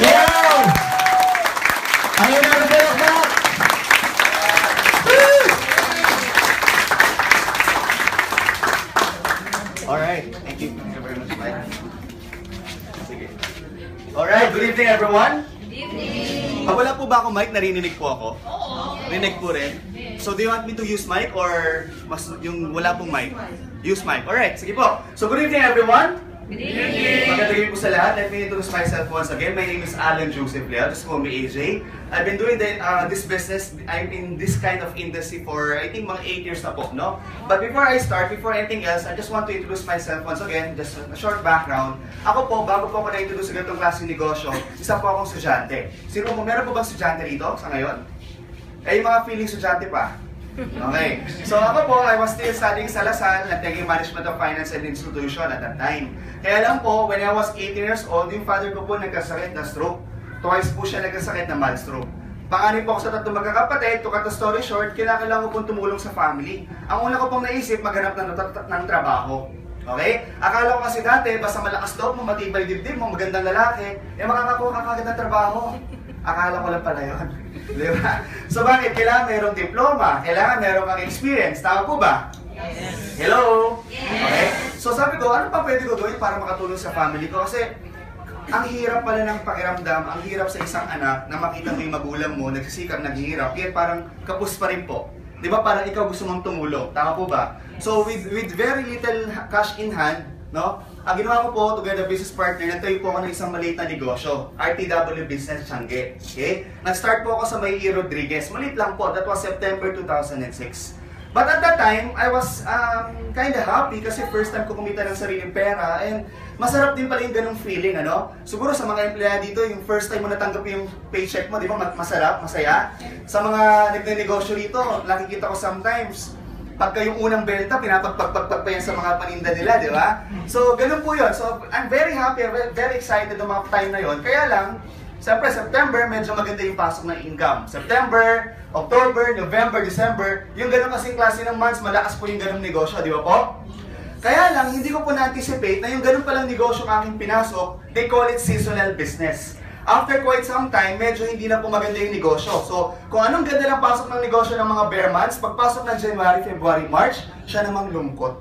Yeah! Ayun na nagulog na! Alright, thank you. Thank you very much, Mike. Sige. Alright, good evening everyone. Good evening. Wala po ba ako mic? Narinig po ako? Oo. Narinig po rin? So do you want me to use mic or mas yung wala pong mic? Use mic. Alright, sige po. So good evening everyone. Good evening. Magandang gabi po sa lahat. Let me introduce myself once again. My name is Alan Joseph Leo. Just call me AJ. I've been doing this business, I'm in this kind of industry for I think mga 8 years na po, no? But before I start, before anything else, I just want to introduce myself once again, just a short background. Ako po, bago po ako na-introduce sa ganitong klaseng negosyo, isa po akong estudyante. Sino po, meron po bang estudyante rito sa ngayon? Eh, yung mga feeling estudyante pa. Okay. So ako po, I was still studying sa Lasal at taking Management of Finance and Institution at that time. Kaya lang po, when I was 18 years old, yung father ko po nagkasakit na stroke. Twice po siya nagkasakit na mild stroke. Panganib po ako sa tatlong magkakapatid, to cut the story short, kailangan ko pong tumulong sa family. Ang una ko pong naisip, maghanap ng trabaho. Okay? Akala ko kasi dati, basta malakas loob mo, matibay dibdib mo, magandang lalaki, eh makakakuha ka kagad ng trabaho. Akala ko lang pala yun. Di ba? So bakit? Kailangan mayroong diploma, kailangan mayroong kang experience. Tama po ba? Yes. Hello? Yes. Okay? So sabi ko, ano pa pwede ko gawin para makatulong sa family ko? Kasi ang hirap pala ng pakiramdam, ang hirap sa isang anak na makita mo yung magulang mo, nagsisikap, naghihirap, yet parang kapos pa rin po. Di ba parang ikaw gusto mong tumulong? Tama po ba? So with very little cash in hand, no? Ang ginawa ko po, together business partner, nagtayo po ako ng isang maliit na negosyo, RTW Business Tiangge. Okay? Nag-start po ako sa May E. Rodriguez. Maliit lang po, that was September 2006. But at that time, I was kind of happy kasi first time ko kumita ng sariling pera and masarap din pala yung ganung feeling, ano? Siguro sa mga empleyado dito, yung first time mo natanggap yung paycheck mo, di ba? Masarap, masaya. Sa mga nagnenegosyo dito, nakikita ko sometimes, pagka yung unang benta, pinapagpagpagpag pa yan sa mga paninda nila, di ba? So, ganun po yun. So, I'm very happy, very excited ng mga time na yun. Kaya lang, siyempre, September, medyo maganda yung pasok ng income. September, October, November, December, yung ganun kasing klase ng months, malakas po yung ganung negosyo, di ba po? Kaya lang, hindi ko po na-anticipate na yung ganun palang negosyo aking pinasok, they call it seasonal business. After quite some time, medyo hindi na po maganda yung negosyo. So, kung anong ganda lang pasok ng negosyo ng mga bear months, pagpasok ng January, February, March, siya namang lungkot.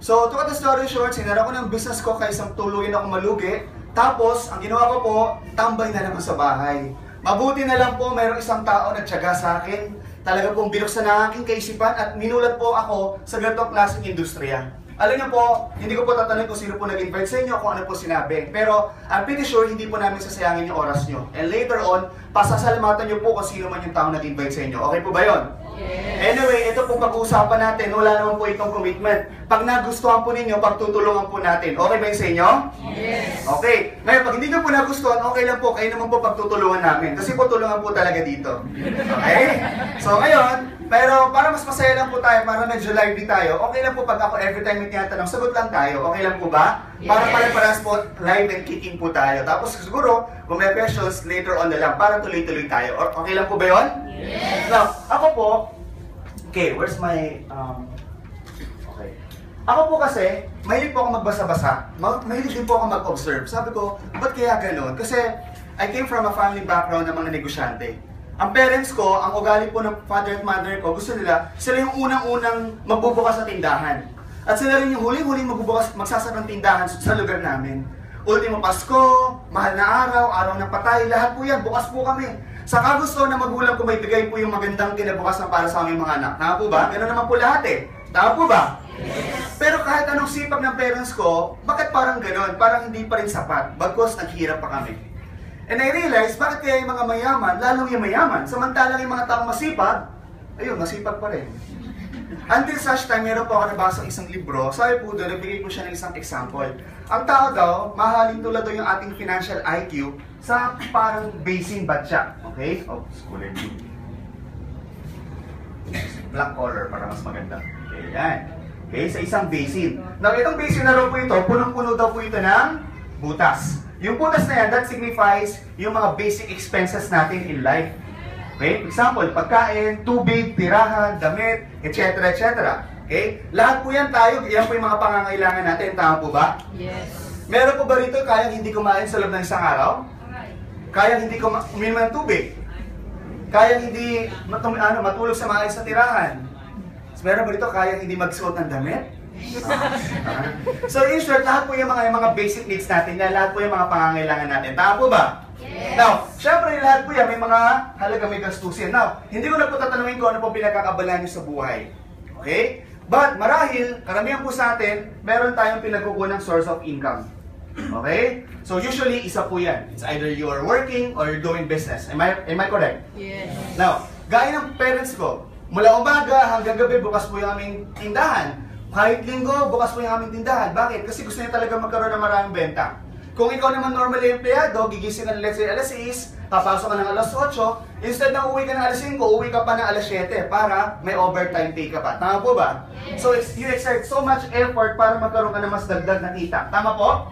So, to cut the story short, sinara ko ng business ko kaysa tuluyin ako malugi. Tapos, ang ginawa ko po, tambay na naman sa bahay. Mabuti na lang po, mayroong isang tao na tiyaga sa akin. Talaga pong binuksan na aking kaisipan at minulat po ako sa ganitong klaseng industriya. Alam niyo po, hindi ko po tatanungin kung sino po nag-invite sa inyo, kung ano po sinabi. Pero I'm pretty sure hindi po namin sasayangin yung oras niyo. And later on, pasasalamatan niyo po kung sino man yung tao nag-invite sa inyo. Okay po ba yun? Yes. Anyway, ito po pag-uusapan natin, wala naman po itong commitment. Pag nagustuhan po ninyo, pagtutulungan po natin. Okay ba yun sa inyo? Yes. Okay. Ngayon, pag hindi nyo po nagustuhan, okay lang po, kayo naman po pagtutulungan namin. Kasi po tulungan po talaga dito. Okay? So ngayon, pero para mas masaya lang po tayo, para medyo lively tayo, okay lang po pag ako every time may tinatanong, sagot lang tayo. Okay lang po ba? Yes. Para pare-paras po, live and kicking po tayo. Tapos siguro, kung may questions, later on na lang, para tuloy-tuloy tayo. Okay lang po ba yun? Yes. Now, ako po, okay, where's my, okay. Ako po kasi, mahilig po ako magbasa-basa. Mahilig din po ako mag-observe. Sabi ko, ba't kaya gano'n? Kasi, I came from a family background ng mga negosyante. Ang parents ko, ang ugali po ng father at mother ko, gusto nila, sila yung unang-unang magbubukas sa tindahan. At sila rin yung huling-huling magbubukas, magsasara ng tindahan sa lugar namin. Ultimo Pasko, mahal na araw, araw ng patay, lahat po yan, bukas po kami. Sa kagusto na magulang ko may bigay po yung magandang kinabukasan para sa aming mga anak. Tama po ba? Ganoon naman po lahat eh. Tama po ba? Yes. Pero kahit anong sipag ng parents ko, bakit parang ganoon? Parang hindi pa rin sapat, bagkus naghihirap pa kami. And I realized, bakit kaya yung mga mayaman, lalong yung mayaman, samantalang yung mga taong masipag, ayun, masipag pa rin. Until such time, meron po ako nabasang isang libro, sabi po doon, nabigay po siya ng isang example. Ang tao daw, mahalin tulad daw yung ating financial IQ sa parang basin batya. Okay? Oh, kulay blue. Black color para mas maganda. Okay, yan. Okay, sa isang basin. Now, itong basin na raw po ito, punong-puno daw po ito ng butas. Yung butas na yan, that signifies yung mga basic expenses natin in life. Okay? Example, pagkain, tubig, tirahan, damit, etc. etc. Okay? Lahat po yan tayo, yan po yung mga pangangailangan natin. Tama po ba? Yes. Meron po ba rito kayang hindi kumain sa loob ng isang araw? kayang hindi uminom ng tubig, kayang hindi matulog sa maayos sa tirahan. Meron ba dito kayang hindi magsuot ng damit? So in short, lahat po yung mga basic needs natin, lahat po yung mga pangangailangan natin. Tama po ba? Yes. Now, syempre lahat po yan, may mga halaga, may gastusin. Now, hindi ko na po tatanungin kung ano po pinagkakabalan nyo sa buhay. Okay? But marahil, karamihan po sa atin, meron tayong pinagkukunang source of income. Okay? So usually, isa po yan. It's either you are working or you're doing business. Am I correct? Yes. Now, gaya ng parents ko, mula umaga hanggang gabi, bukas po yung aming tindahan. Kahit linggo, bukas po yung aming tindahan. Bakit? Kasi gusto niya talaga magkaroon ng maraming benta. Kung ikaw naman normally empleyado, gigising ka ng let's say alas 6, papasok ka ng alas 8, instead na uwi ka ng alas 5, uwi ka pa ng alas 7 para may overtime pay ka pa. Tama po ba? So you exert so much effort para magkaroon ka ng mas dagdag na kita. Tama po?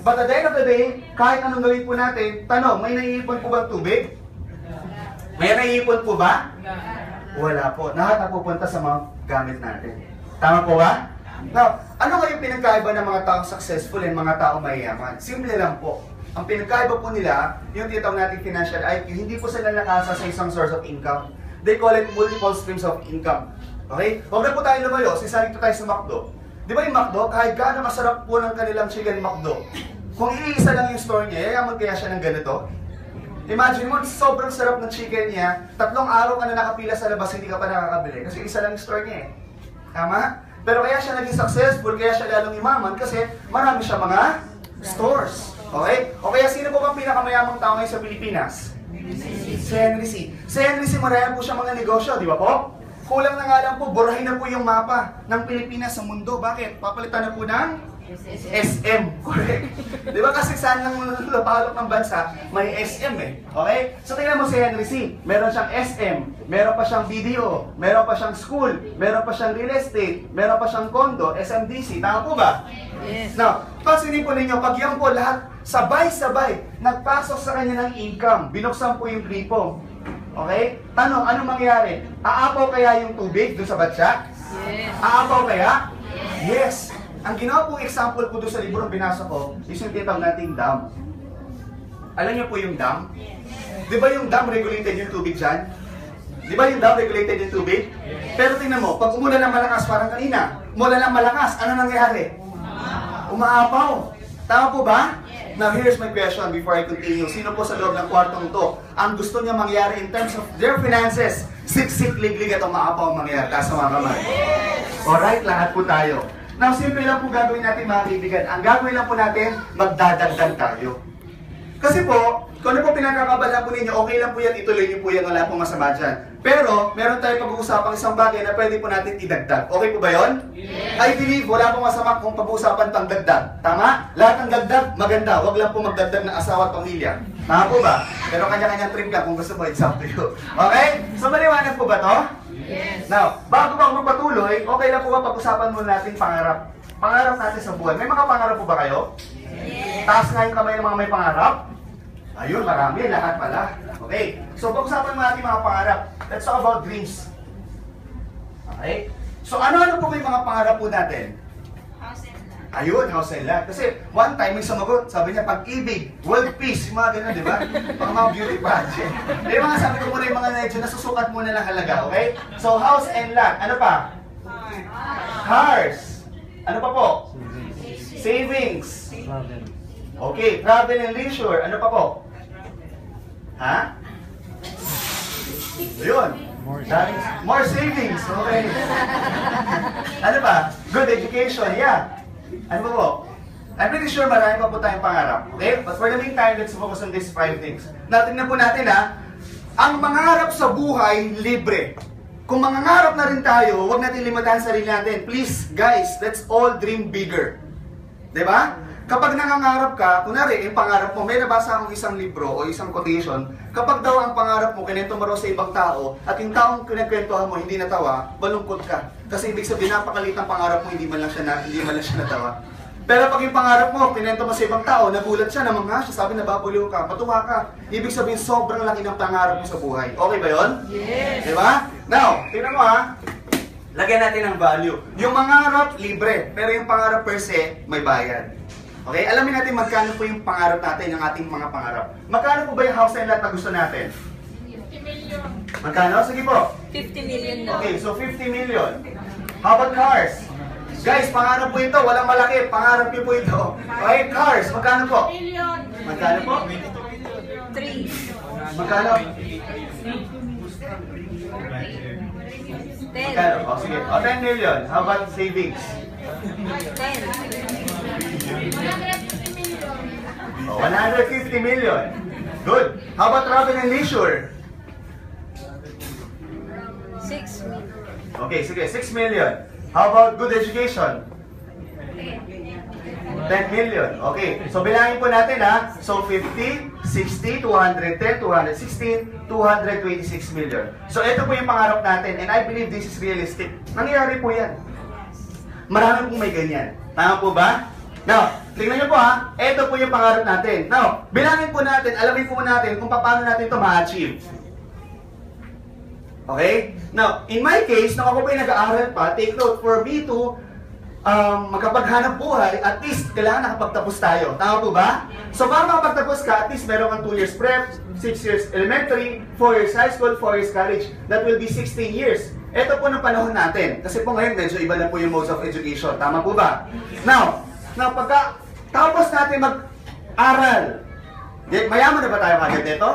But at the end of the day, kahit anong gawin po natin, tanong, may naiipon po bang tubig? May naiipon po ba? Wala po. Lahat napupunta sa mga gamit natin. Tama po ba? Now, ano nga yung pinagkaiba ng mga taong successful and mga taong mayayaman? Simple lang po. Ang pinagkaiba po nila, yung tinatawag natin financial IQ, hindi po sila nakasa sa isang source of income. They call it multiple streams of income. Okay? Huwag na po tayo lumayo, sisarito tayo sa McDo. Di ba yung McDo, kahit gaano masarap po ng kanilang chicken McDo, kung iisa lang yung store niya, yayaman kaya siya ng ganito? Imagine mo, sobrang sarap ng chicken niya, 3 araw ka na nakapila sa labas, hindi ka pa nakakabili. Kasi isa lang yung store niya eh. Tama? Pero kaya siya naging successful, kaya siya lalong imaman, kasi marami siya mga stores. Okay? O kaya sino po bang pinakamayamang tao ngayon sa Pilipinas? Si Henry C. Si Henry C, marami po siya mga negosyo, di ba po? Kulang na nga lang po, burahin na po yung mapa ng Pilipinas sa mundo. Bakit? Papalitan na po ng SM, correct. Di ba kasi saan lang napalok ng bansa, may SM eh. Okay? So tingnan mo si Henry C. Meron siyang SM, meron pa siyang BDO, meron pa siyang school, meron pa siyang real estate, meron pa siyang condo, SMDC. Tama po ba? Yes. Now, pansinin po ninyo, pag yan po lahat sabay-sabay nagpasok sa kanya ng income, binuksan po yung gripo. Okay? Tanong, anong mangyari? Aapaw kaya yung tubig doon sa batya? Yes. Aapaw kaya? Yes. Ang ginawa pong example po doon sa libro binasa ko is yung tinatawag nating dam. Alam niyo po yung dam? Di ba yung dam regulated yung tubig dyan? Di ba yung dam regulated yung tubig? Pero tingnan mo, pag umulan ng malakas, parang kanina, umulan ng malakas, ano nangyayari? Umaapaw. Tama po ba? Now here's my question before I continue. Sino po sa loob ng kwartong to ang gusto niya mangyari in terms of their finances? Siksik, liglig at umaapaw ang mangyari. Taas mga kamay. Alright, lahat po tayo. Now, simple lang po gagawin natin mga kaibigan. Ang gagawin lang po natin, magdadagdag tayo. Kasi po, kung ano po pinagkakabala po ninyo, okay lang po yan, ituloy niyo po yan, wala pong masama dyan. Pero, meron tayong pag-uusapang isang bagay na pwede po natin idagdag. Okay po ba yun? Yes. I believe, wala pong masama kung pag-uusapan pang dagdag. Tama? Lahat ng dagdag, maganda. Huwag lang po magdagdag ng asawa at pamilya. Tama po ba? Pero kanya-kanyang trip lang kung gusto mo, it's up to you. Okay? So, maliwanag po ba to? Yes. Now, bago pa ako magpatuloy, okay lang po ba pag-usapan muna natin pangarap? Pangarap natin sa buhay. May mga pangarap po ba kayo? Yes. Taas nga yung kamay ng mga may pangarap? Ayun, marami. Lahat pala. Okay. So, pag-usapan mo natin mga pangarap. Let's talk about dreams. Okay? So, ano-ano po yung mga pangarap po natin? House and land. Ayun, house and land. Kasi, one time, may sumagot. Sabi niya, pag-ibig, world peace, yung mga ganun, di ba? Mga beauty pageant. Di ba, sabi ko muna yung mga medyo nasusukat muna ng halaga, okay? So, house and land. Ano pa? Cars. Ano pa po? Savings. Okay, travel and leisure. Ano pa po? Ha? Ayun. More savings. Okay. Ano pa? Good education. Yeah. Ano pa po? I'm pretty sure marami pa po tayong pangarap. Okay? But for the meantime, let's focus on these 5 things. Tingnan po natin ha. Ang mangarap sa buhay, libre. Kung mangangarap na rin tayo, huwag natin limitahan sarili natin. Please, guys, let's all dream bigger. Diba? Kapag nangangarap ka, kunwari, yung pangarap mo, may nabasa akong isang libro o isang quotation, kapag daw ang pangarap mo, kinento mo raw sa ibang tao, at yung taong kinakwentuhan mo hindi natawa, balungkot ka. Kasi ibig sabihin, napakalit ang pangarap mo, hindi man lang siya natawa. Pero pag yung pangarap mo, kinento mo sa ibang tao, nagulat siya, namangha siya, sabi nababuliw ka, matuwa ka. Ibig sabihin, sobrang laki ng pangarap mo sa buhay. Okay ba yun? Yes. Diba? Now, tingnan mo ha. Lagyan natin ng value. Yung mangarap, libre. Pero yung pangarap per se, may bayad. Okay, alamin natin magkano po yung pangarap natin, ng ating mga pangarap. Magkano po ba yung house and lot na gusto natin? 50 million. Magkano? Sige po. 50 million na. Okay, so 50 million. How about cars? Guys, pangarap po ito. Walang malaki. Pangarap niyo po ito. Okay, cars. Magkano po? Million. Magkano po? 3. Magkano? 10. Magkano? O, sige. O, 10 million. How about savings? 10. O, 150 million. Good. How about travel and leisure? 6 million. Okay, sige. 6 million. How about good education? 10 million. Okay. So, bilangin po natin ha. So, 50, 60, 210, 216, 226 million. So, ito po yung pangarap natin. And I believe this is realistic. Nangyayari po yan. Marami pong may ganyan. Tama po ba? Now, tingnan nyo po ha. Ito po yung pangarap natin. Now, bilangin po natin, alamin po natin kung paano natin ito ma-achieve. Okay? Now, in my case, nung ako po yung nag-aaral pa, take note, for me to magkapaghanap buhay, at least kailangan nakapagtapos tayo. Tama po ba? So, para makapagtapos ka, at least meron kang 2 years prep, 6 years elementary, 4 years high school, 4 years college. That will be 16 years. Ito po ng panahon natin. Kasi po ngayon, medyo iba na po yung modes of education. Tama po ba? Now pagka tapos natin mag-aral, mayaman na ba tayo kagad dito?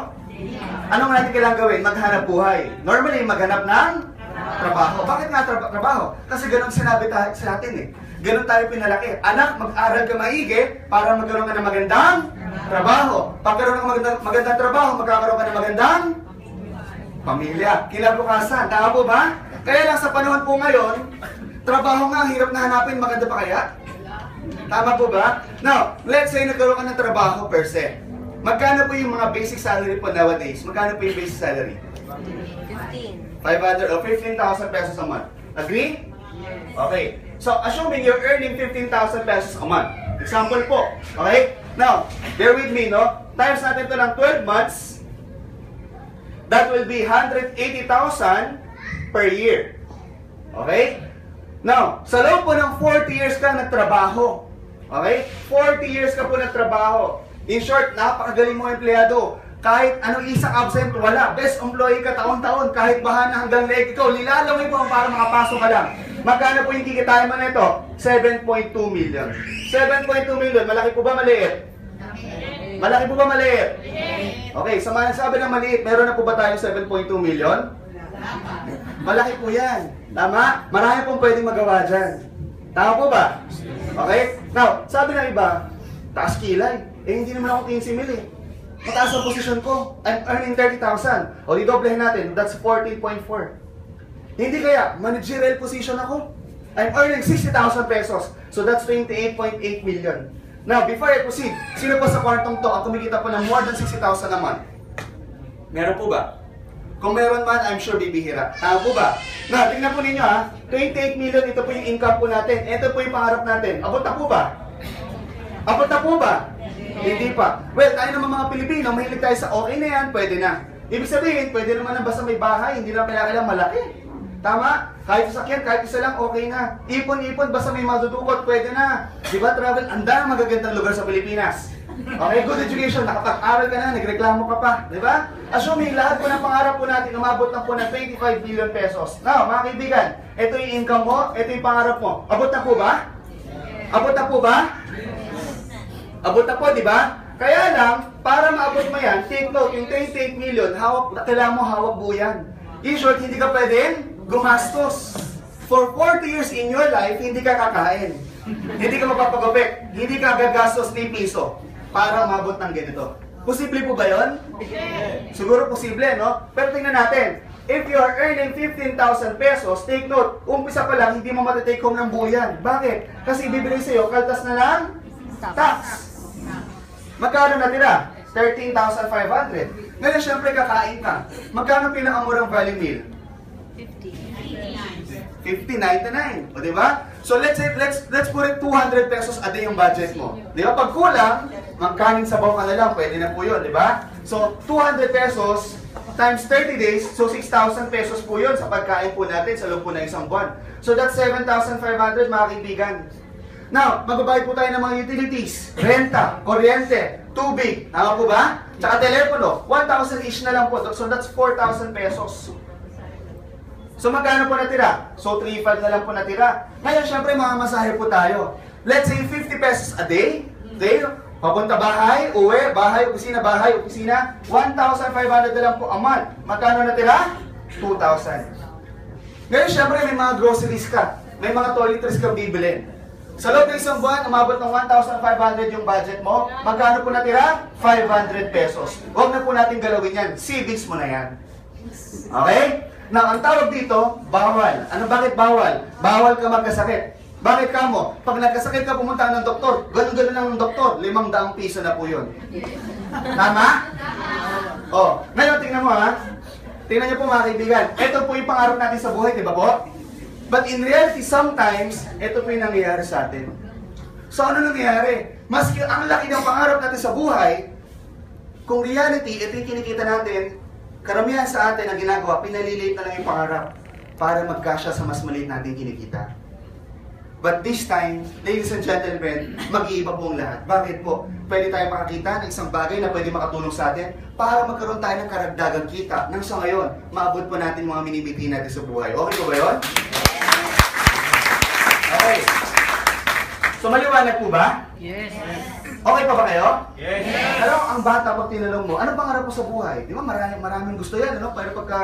Anong natin kailangan gawin? Maghanap buhay. Normally, maghanap ng trabaho. Bakit nga trabaho? Kasi ganun sinabi sa atin eh. Ganun tayo pinalaki. Anak, mag-aral ka maigi para magkaroon ka ng magandang trabaho. Pagkaroon ng magandang trabaho, magkakaroon ka ng magandang pamilya. Kinabukasan. Tama po ba? Kaya lang sa panahon po ngayon, trabaho nga, hirap na hanapin. Maganda pa kaya? Tama po ba? Now, let's say nagkaroon ka ng trabaho per se. Magkano po yung mga basic salary po nowadays? Magkano po yung basic salary? 15. 500 or 15,000 pesos a month. Agree? Okay. So, assuming you're earning 15,000 pesos a month. Example po. Okay? Now, bear with me, no? Times natin ito ng 12 months. That will be 180,000 per year. Okay? Now, sa loob po ng 40 years ka nagtrabaho. Okay? 40 years ka po nagtrabaho. In short, napakagaling mo empleyado. Kahit anong isang absent, wala. Best employee ka taon-taon. Kahit bahana hanggang leg, ikaw, lilalawin mo para makapasok ka lang. Magkano po yung kikitain mo na ito? 7.2 million. 7.2 million. Malaki po ba maliit? Malaki po ba maliit? Okay, sa mga nagsabi ng maliit, meron na po ba tayo 7.2 million? Malaki po yan. Tama? Marami pong pwedeng magawa dyan. Tama po ba? Okay? Now, sabi ng iba, taas kilay. Eh, hindi naman ako 15 mil eh. Mataas ang posisyon ko. I'm earning 30,000. O, di-doblehin natin. That's 14.4. Hindi kaya, managerial position ako. I'm earning 60,000 pesos. So, that's 28.8 million. Now, before I proceed, sino po sa kwartong to ang kumikita po ng more than 60,000 a month? Meron po ba? Kung meron man, I'm sure bibihira. Tama po ba? Na, tingnan po ninyo ha. 28 million, ito po yung income po natin. Ito po yung pangarap natin. Abot na po ba? Abot na po ba? Hindi pa. Well, tayo naman mga Pilipino, mahilig tayo sa okay na yan, pwede na. Ibig sabihin, pwede naman na basta may bahay, hindi na kailangan malaki. Tama? Kahit sasakyan, kahit isa lang, okay na. Ipon-ipon, basta may madudukot, pwede na. Diba, travel? Ang dami magagandang lugar sa Pilipinas. Okay, good education, nakapag-aral ka na, nagreklamo ka pa. Diba? Assuming lahat po ng pangarap po natin, umabot na po ng 25 billion pesos. Now, mga kaibigan, ito yung income mo, ito yung pangarap mo. Abot na po ba? Abot na po ba? Abot na po, di ba? Kaya lang, para maabot mo yan, take note, yung 28 million, kailangan mo hawak buyan. In short, hindi ka pwedeng gumastos. For 40 years in your life, hindi ka kakain. Hindi ka mapapagupit. Hindi ka gagastos ni piso para maabot ng ganito. Posible po ba yun? Siguro posible, no? Pero tingnan natin. If you are earning 15,000 pesos, take note, umpisa pa lang, hindi mo matitake home ng buyan. Bakit? Kasi ibibigay sa'yo, kaltas na lang, tax. Magkano natira? 13,500. Ngayon, syempre, kakain ka. Magkano pinakamurang value meal? 50.99. O, diba? So, let's put it 200 pesos a day yung budget mo. Diba? Pag kulang, magkanin sabaw ka na lang. Pwede na po yun, diba? So, 200 pesos times 30 days, so 6,000 pesos po yun sa pagkain po natin sa loob po ng isang buwan. So, that's 7,500, mga kaibigan. Now, magbabayad po tayo ng mga utilities, renta, kuryente, tubig, tama po ba? Tsaka telepono, 1,000 each na lang po. So that's 4,000 pesos. So magkano po natira? So 3,500 na lang po natira. Ngayon, syempre, mamamasahe po tayo. Let's say 50 pesos a day. Okay? Papunta bahay, uwi, bahay, opisina. 1,500 na lang po a month. Magkano natira? 2,000. Ngayon, syempre, may mga groceries ka. May mga toiletries kang bibilin. Sa loob ng isang buwan, umabot ng 1,500 yung budget mo. Magkano po natira? 500 pesos. Huwag na po natin galawin yan. Savings mo na yan. Okay? Now, ang tawag dito, bawal. Ano, bakit bawal? Bawal ka magkasakit. Bakit ka mo? Pag nagkasakit ka, pumunta ng doktor. Ganun-ganun lang ng doktor. 500 piso na po yun. Tama? Oh, ngayon, tingnan mo ha. Tingnan niyo po mga kaibigan. Ito po yung pangarap natin sa buhay, di ba po? But in reality, sometimes, ito po yung nangyayari sa atin. So ano nangyayari? Maski ang laki ng pangarap natin sa buhay, kung reality, ito yung kinikita natin, karamihan sa atin ang ginagawa, pinaliliit na lang yung pangarap para magkasya sa mas maliit natin kinikita. But this time, ladies and gentlemen, mag-iiba po ang lahat. Bakit po? Pwede tayo makakita ng isang bagay na pwede makatulong sa atin para magkaroon tayo ng karagdagang kita nang sa ngayon, maabot po natin mga minibiti natin sa buhay. Okay po ba yun? Okay. So maliwanag po ba? Yes. Okay pa ba kayo? Yes. Pero ang bata, pag tinanong mo, anong pangarap mo sa buhay? Di ba maraming gusto yan, ano? Pero pagka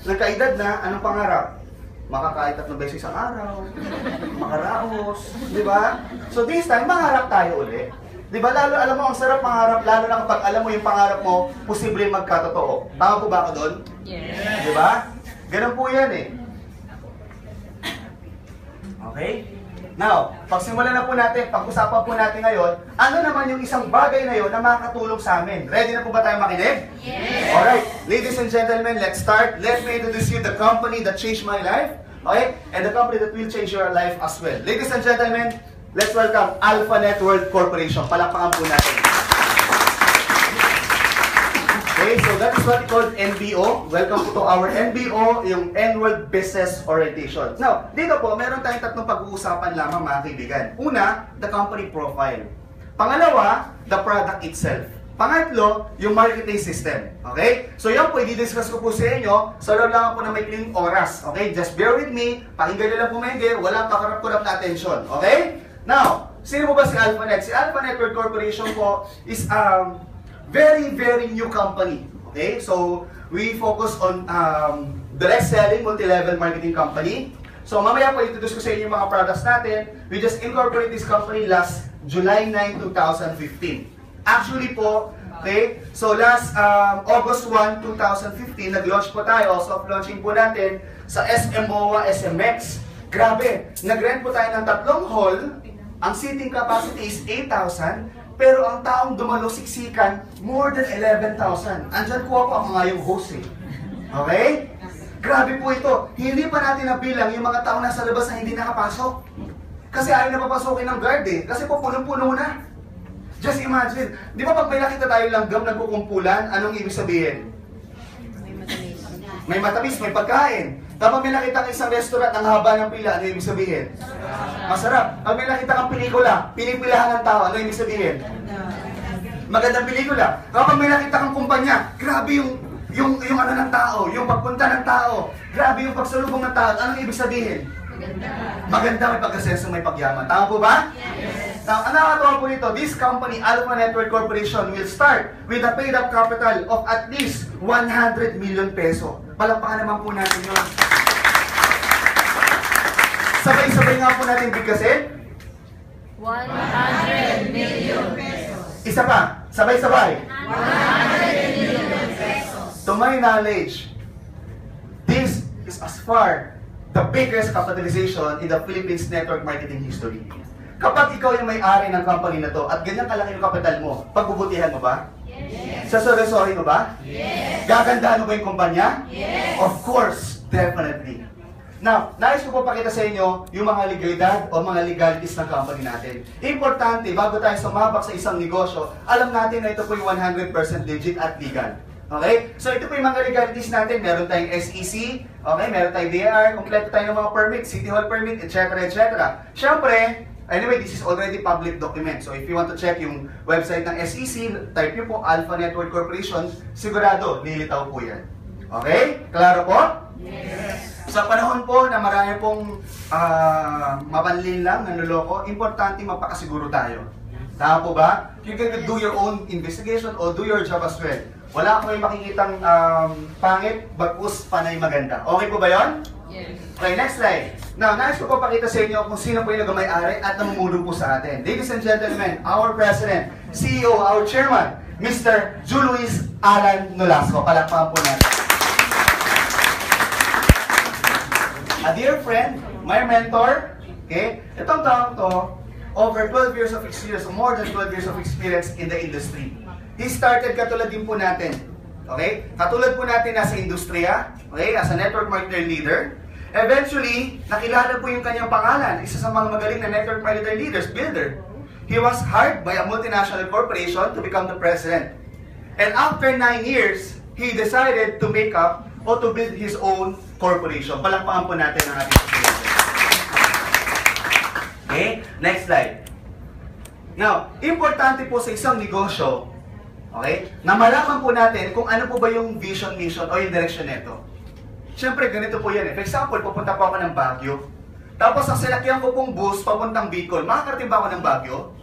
nagkaedad na, anong pangarap? Makakain 3 beses isang araw, makaraos, di ba? So this time, mangarap tayo ulit. Di ba? Lalo, alam mo, ang sarap mangarap, lalo na kapag alam mo yung pangarap mo, posible magkatotoo. Tama po ba ako doon? Yes. Di ba? Ganun po yan eh. Okay? Now, pagsimulan na po natin, pag-usapan po natin ngayon, ano naman yung isang bagay na yun na makakatulong sa amin? Ready na po ba tayo makinig? Yes. Alright, ladies and gentlemen, let's start. Let me introduce you the company that changed my life, okay? And the company that will change your life as well. Ladies and gentlemen, let's welcome Alpha Network Corporation. Palakpakan po natin. Okay, so that is what we call NBO. Welcome to our NBO, yung N-World Business Orientation. Now, dito po, meron tayong 3 pag-uusapan lamang mga kaibigan. Una, the company profile. Pangalawa, the product itself. Pangatlo, yung marketing system. Okay? So yan po, i-discuss ko po sa inyo. Sa loob lang po na may clean oras. Okay? Just bear with me. Pakinggan nyo lang po maigi. Walang kakarap-kurap na attention. Okay? Now, sino po ba si AlphaNet? Si Alpha Network Corporation po is very, very new company. Okay? So, we focus on direct selling, multi-level marketing company. So, mamaya po introduce ko sa inyo yung mga products natin. We just incorporate this company last July 9, 2015. Actually po, okay, so last August 1, 2015, nag-launch po tayo, soft launching po natin sa SM MOA, SMX. Grabe, nag-rent po tayo ng 3 hall. Ang seating capacity is 8,000. Pero ang taong dumalo siksikan, more than 11,000. Andyan po ako ang mga yung host eh. Okay? Grabe po ito. Hindi pa natin nabilang yung mga taong nasa labas na hindi nakapasok. Kasi ayaw na papasokin ng guard eh. Kasi po punong-puno na. Just imagine. Di ba pag may nakita tayo langgam nagkukumpulan, anong ibig sabihin? May matamis. May matamis, may pagkain. Kapag may nakita kang isang restaurant ang haba ng pila, ano ibig sabihin? Masarap. Pag may nakita kang pelikula, pinipilahan ng tao, ano ibig sabihin? Magandang pelikula. Kapag may nakita kang kumpanya, grabe yung ano ng tao, yung pagpunta ng tao, grabe yung pagsalubong ng tao, anong ibig sabihin? Maganda, may pagkasenso, may pagyaman. Tama po ba? Yes. Now, ang nakakatawa po nito, this company, Alpha Network Corporation, will start with a paid-up capital of at least 100 million peso. Palakpakan naman po natin yun. Sabay-sabay nga po natin bigkasin. 100 million pesos. Isa pa, sabay-sabay. 100 million pesos. To my knowledge, this is as far the biggest capitalization in the Philippines network marketing history. Kapag ikaw yung may-ari ng company na to at ganyan kalaki yung kapital mo, pagbubutihan mo ba? Yes. Sasoryosohin mo ba? Yes. Gagandahan mo ba yung kumpanya? Yes. Of course, definitely. Now, nais ko po pakita sa inyo yung mga legalidad o mga legalities ng company natin. Importante, bago tayo sumabak sa isang negosyo, alam natin na ito po yung 100% legit at legal. Okay? So ito po yung mga legalities natin. Meron tayong SEC, okay? Meron tayong DAR, kompleto tayo ng mga permit, City Hall permit, etc. etc. Siyempre, Anyway, this is already public document. So if you want to check yung website ng SEC, type nyo po Alpha Network Corporation, sigurado, lilitaw po yan. Okay? Klaro po? Yes. Sa panahon po na marami pong mapanlin lang, nanloloko, importante mapakasiguro tayo. Tama po ba? You can do your own investigation or do your job as well. Wala ko may makikitang pangit, bagkus, panay maganda. Okay po ba yon? Yes. Okay, next slide. Now, nais ko po pakita sa inyo kung sino po yung nagmay-ari at namumulong po sa atin. Ladies and gentlemen, our President, CEO, our Chairman, Mr. Julius Alan Nolasco. Palakpakan po natin. A dear friend, my mentor, okay, itong taong to, over 12 years of experience, more than 12 years of experience in the industry. He started katulad din po natin, okay? Katulad po natin nasa industriya, okay, as a network marketer leader. Eventually, nakilala po yung kanyang pangalan, isa sa mga magaling na network marketer leaders, builder. He was hired by a multinational corporation to become the president. And after 9 years, he decided to make up o to build his own corporation. Palakpakan po natin ang ating president. Okay, next slide. Now, importante po sa isang negosyo, okay, na malaman po natin kung ano po ba yung vision, mission, o yung direction nito. Siyempre, ganito po yan eh. For example, pupunta po ako ng Baguio. Tapos, ang sinakyan ko pong bus papuntang Bicol. Makakarating ba ako ng Baguio?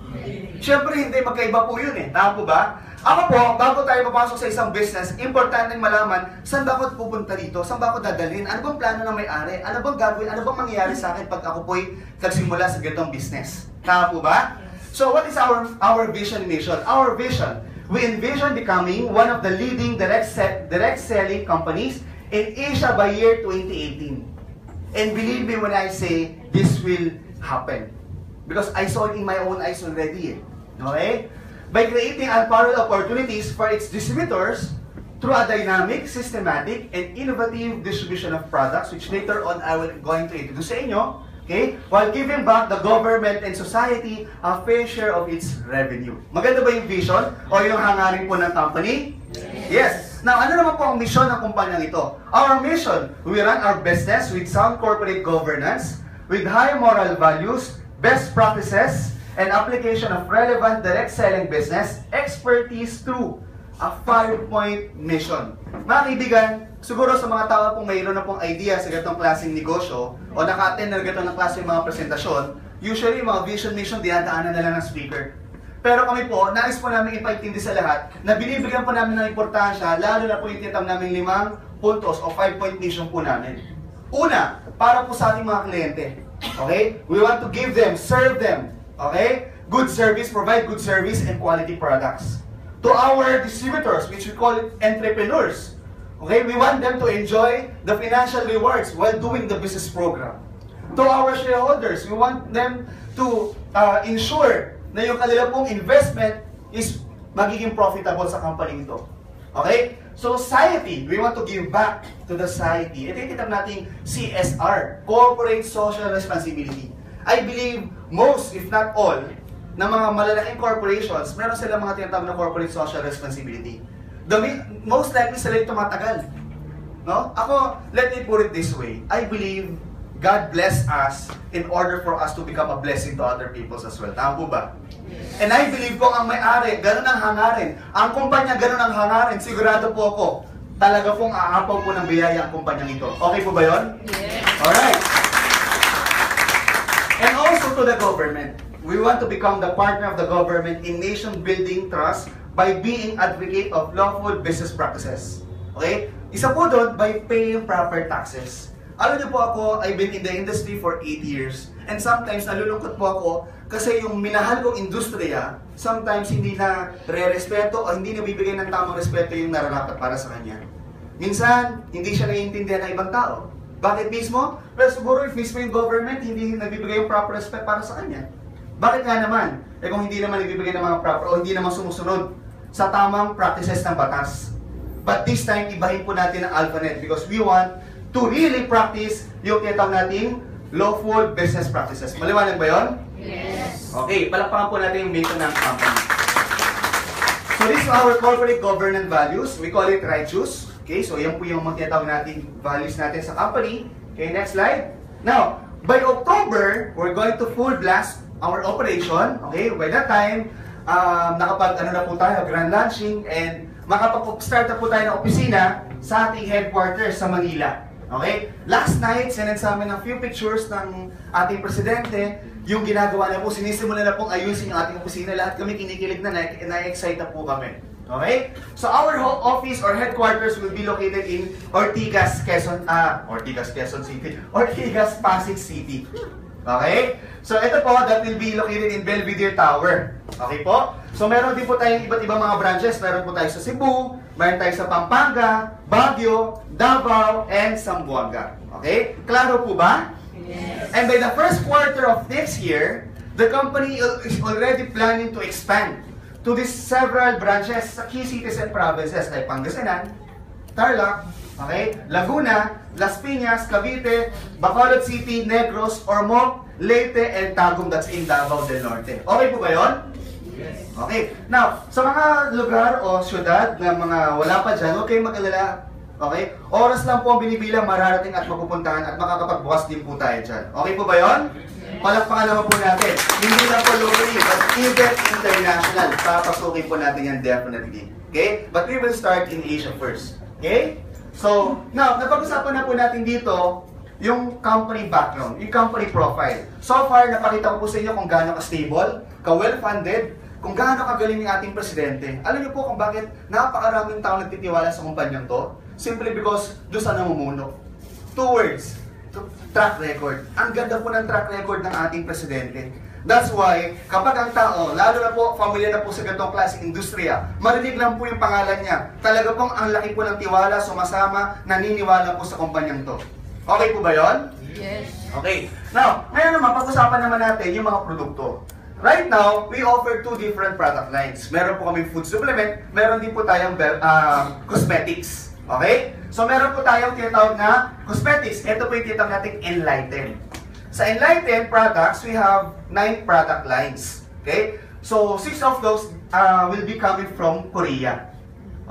Siyempre, hindi. Magkaiba po yun eh. Tama po ba? Ako po, bago tayo papasok sa isang business, importante malaman, saan ba ako pupunta dito? Saan ba ako dadalhin? Ano bang plano ng may-ari? Ano bang gagawin? Ano bang mangyayari sa akin pag ako po'y nagsimula sa ganitong business? Tama po ba? So, what is our vision mission? Our vision, we envision becoming one of the leading direct selling companies in Asia by year 2018. And believe me when I say this will happen. Because I saw it in my own eyes already. Okay? By creating unparalleled opportunities for its distributors through a dynamic, systematic, and innovative distribution of products, which later on I will going to introduce sa inyo, okay? While giving back the government and society a fair share of its revenue. Maganda ba yung vision o yung hangarin po ng company? Yes. Now, ano naman po ang mission ng kumpanyang ito? Our mission, we run our business with sound corporate governance, with high moral values, best practices, and application of relevant direct selling business expertise through a 5-point mission. Mga kaibigan, siguro sa mga tao pong mayroon na pong idea sa ganitong klaseng negosyo o naka-attend na ganitong klaseng mga presentasyon, usually mga vision mission dinadaanan na lang ng speaker. Pero kami po, nais po namin ipaintindi sa lahat na binibigyan po namin ng importansya, lalo na po yung tinatawag namin 5 puntos o 5-point mission po namin. Una, para po sa ating mga kliyente. Okay? We want to give them, serve them, okay? Good service, provide good service and quality products. To our distributors, which we call entrepreneurs, okay? We want them to enjoy the financial rewards while doing the business program. To our shareholders, we want them to ensure na yung kanila pong investment is magiging profitable sa company ito. Okay? So, society, we want to give back to the society. Ito yung kitap nating CSR, Corporate Social Responsibility. I believe most, if not all, ng mga malalaking corporations, meron silang mga tinatawag na corporate social responsibility. Most likely sila yung tumatagal. No? Ako, let me put it this way. I believe God bless us in order for us to become a blessing to other people as well. Tama po ba? And I believe po ang may-ari, ganun ang hangarin. Ang kumpanya, ganun ang hangarin. Sigurado po ako, talaga pong aapaw po ng biyaya ang kumpanyang ito. Okay po ba yun? Yes. Alright. And also to the government. We want to become the partner of the government in nation-building trust by being advocate of lawful business practices. Okay? Isa po doon, by paying proper taxes. Alam niyo po ako, I've been in the industry for 8 years. And sometimes, nalulungkot po ako kasi yung minahal kong industriya, sometimes hindi na re-respeto o hindi na bibigyan ng tamang respeto yung nararapat para sa kanya. Minsan, hindi siya naiintindihan ng ibang tao. Bakit mismo? Well, siguro if mismo yung government, hindi nabibigay yung proper respect para sa kanya. Bakit nga naman? Eh kung hindi naman nagbibigay ng mga proper o hindi naman sumusunod sa tamang practices ng batas. But this time, ibahin po natin ang AlphaNet because we want to really practice yung tinatawag nating lawful business practices. Maliwanag ba yun? Yes. Okay, palakpakan po natin yung mission ng company. So this is our corporate governance values. We call it righteous. Okay, so yan po yung mga tinatawag nating values natin sa company. Okay, next slide. Now, by October, we're going to full blast our operation. Okay, by that time, nakapag ano na po tayo, grand launching, and makapag-start na po tayo ng opisina sa ating headquarters sa Manila. Okay? Last night, sinend sa amin ng few pictures ng ating presidente. Yung ginagawa na po, sinisimula na pong ayusin ang ating opisina. Lahat kami kinikilig na-excite na po kami. Okay? So our office or headquarters will be located in Ortigas, Quezon City. Ortigas, Pasig City. Okay? So ito po, that will be located in Belvedere Tower. Okay po? So meron din po tayong iba't ibang mga branches. Meron po tayo sa Cebu, meron tayo sa Pampanga, Baguio, Davao, and Zamboanga. Okay? Klaro po ba? Yes. And by the first quarter of next year, the company is already planning to expand to these several branches sa key cities and provinces like Pangasinan, Tarlac, okay, Laguna, Las Piñas, Cavite, Bacolod City, Negros, Ormoc, Leyte, and Tagum. That's in Davao del Norte. Okay po ba yun? Yes. Okay. Now, sa mga lugar o syudad na mga wala pa dyan, huwag kayong mag-alala. Okay? Oras lang po ang binibilang mararating at mapupuntahan at makakapagbukas din po tayo dyan. Okay po ba yun? Palakpakan naman po natin. Hindi lang po locally, but even international. Papasukin po natin yan definitely. Okay? But we will start in Asia first. Okay? So, now, napag-usapan na po natin dito yung company background, yung company profile. So far, napakita ko po sa inyo kung gaano ka-stable, ka-well-funded, kung gaano kagaling yung ating presidente. Alam niyo po kung bakit napakaraming tao nagtitiwala sa kumpanyang to? Simply because doon sa namumuno. 2 words. Track record. Ang ganda po ng track record ng ating presidente. That's why, kapag ang tao, lalo na po, familiar na po sa ganitong klaseng industriya, marinig lang po yung pangalan niya. Talaga pong ang laki po ng tiwala, sumasama, naniniwala po sa kumpanyang to. Okay po ba yun? Yes. Okay. Now, ngayon naman, pag-usapan naman natin yung mga produkto. Right now, we offer 2 different product lines. Meron po kaming food supplement, meron din po tayong cosmetics. Okay? So meron po tayong tinatawag na cosmetics. Ito po yung tinatawag natin Enlighten. Sa Enlighten products, we have 9 product lines. Okay? So 6 of those will be coming from Korea.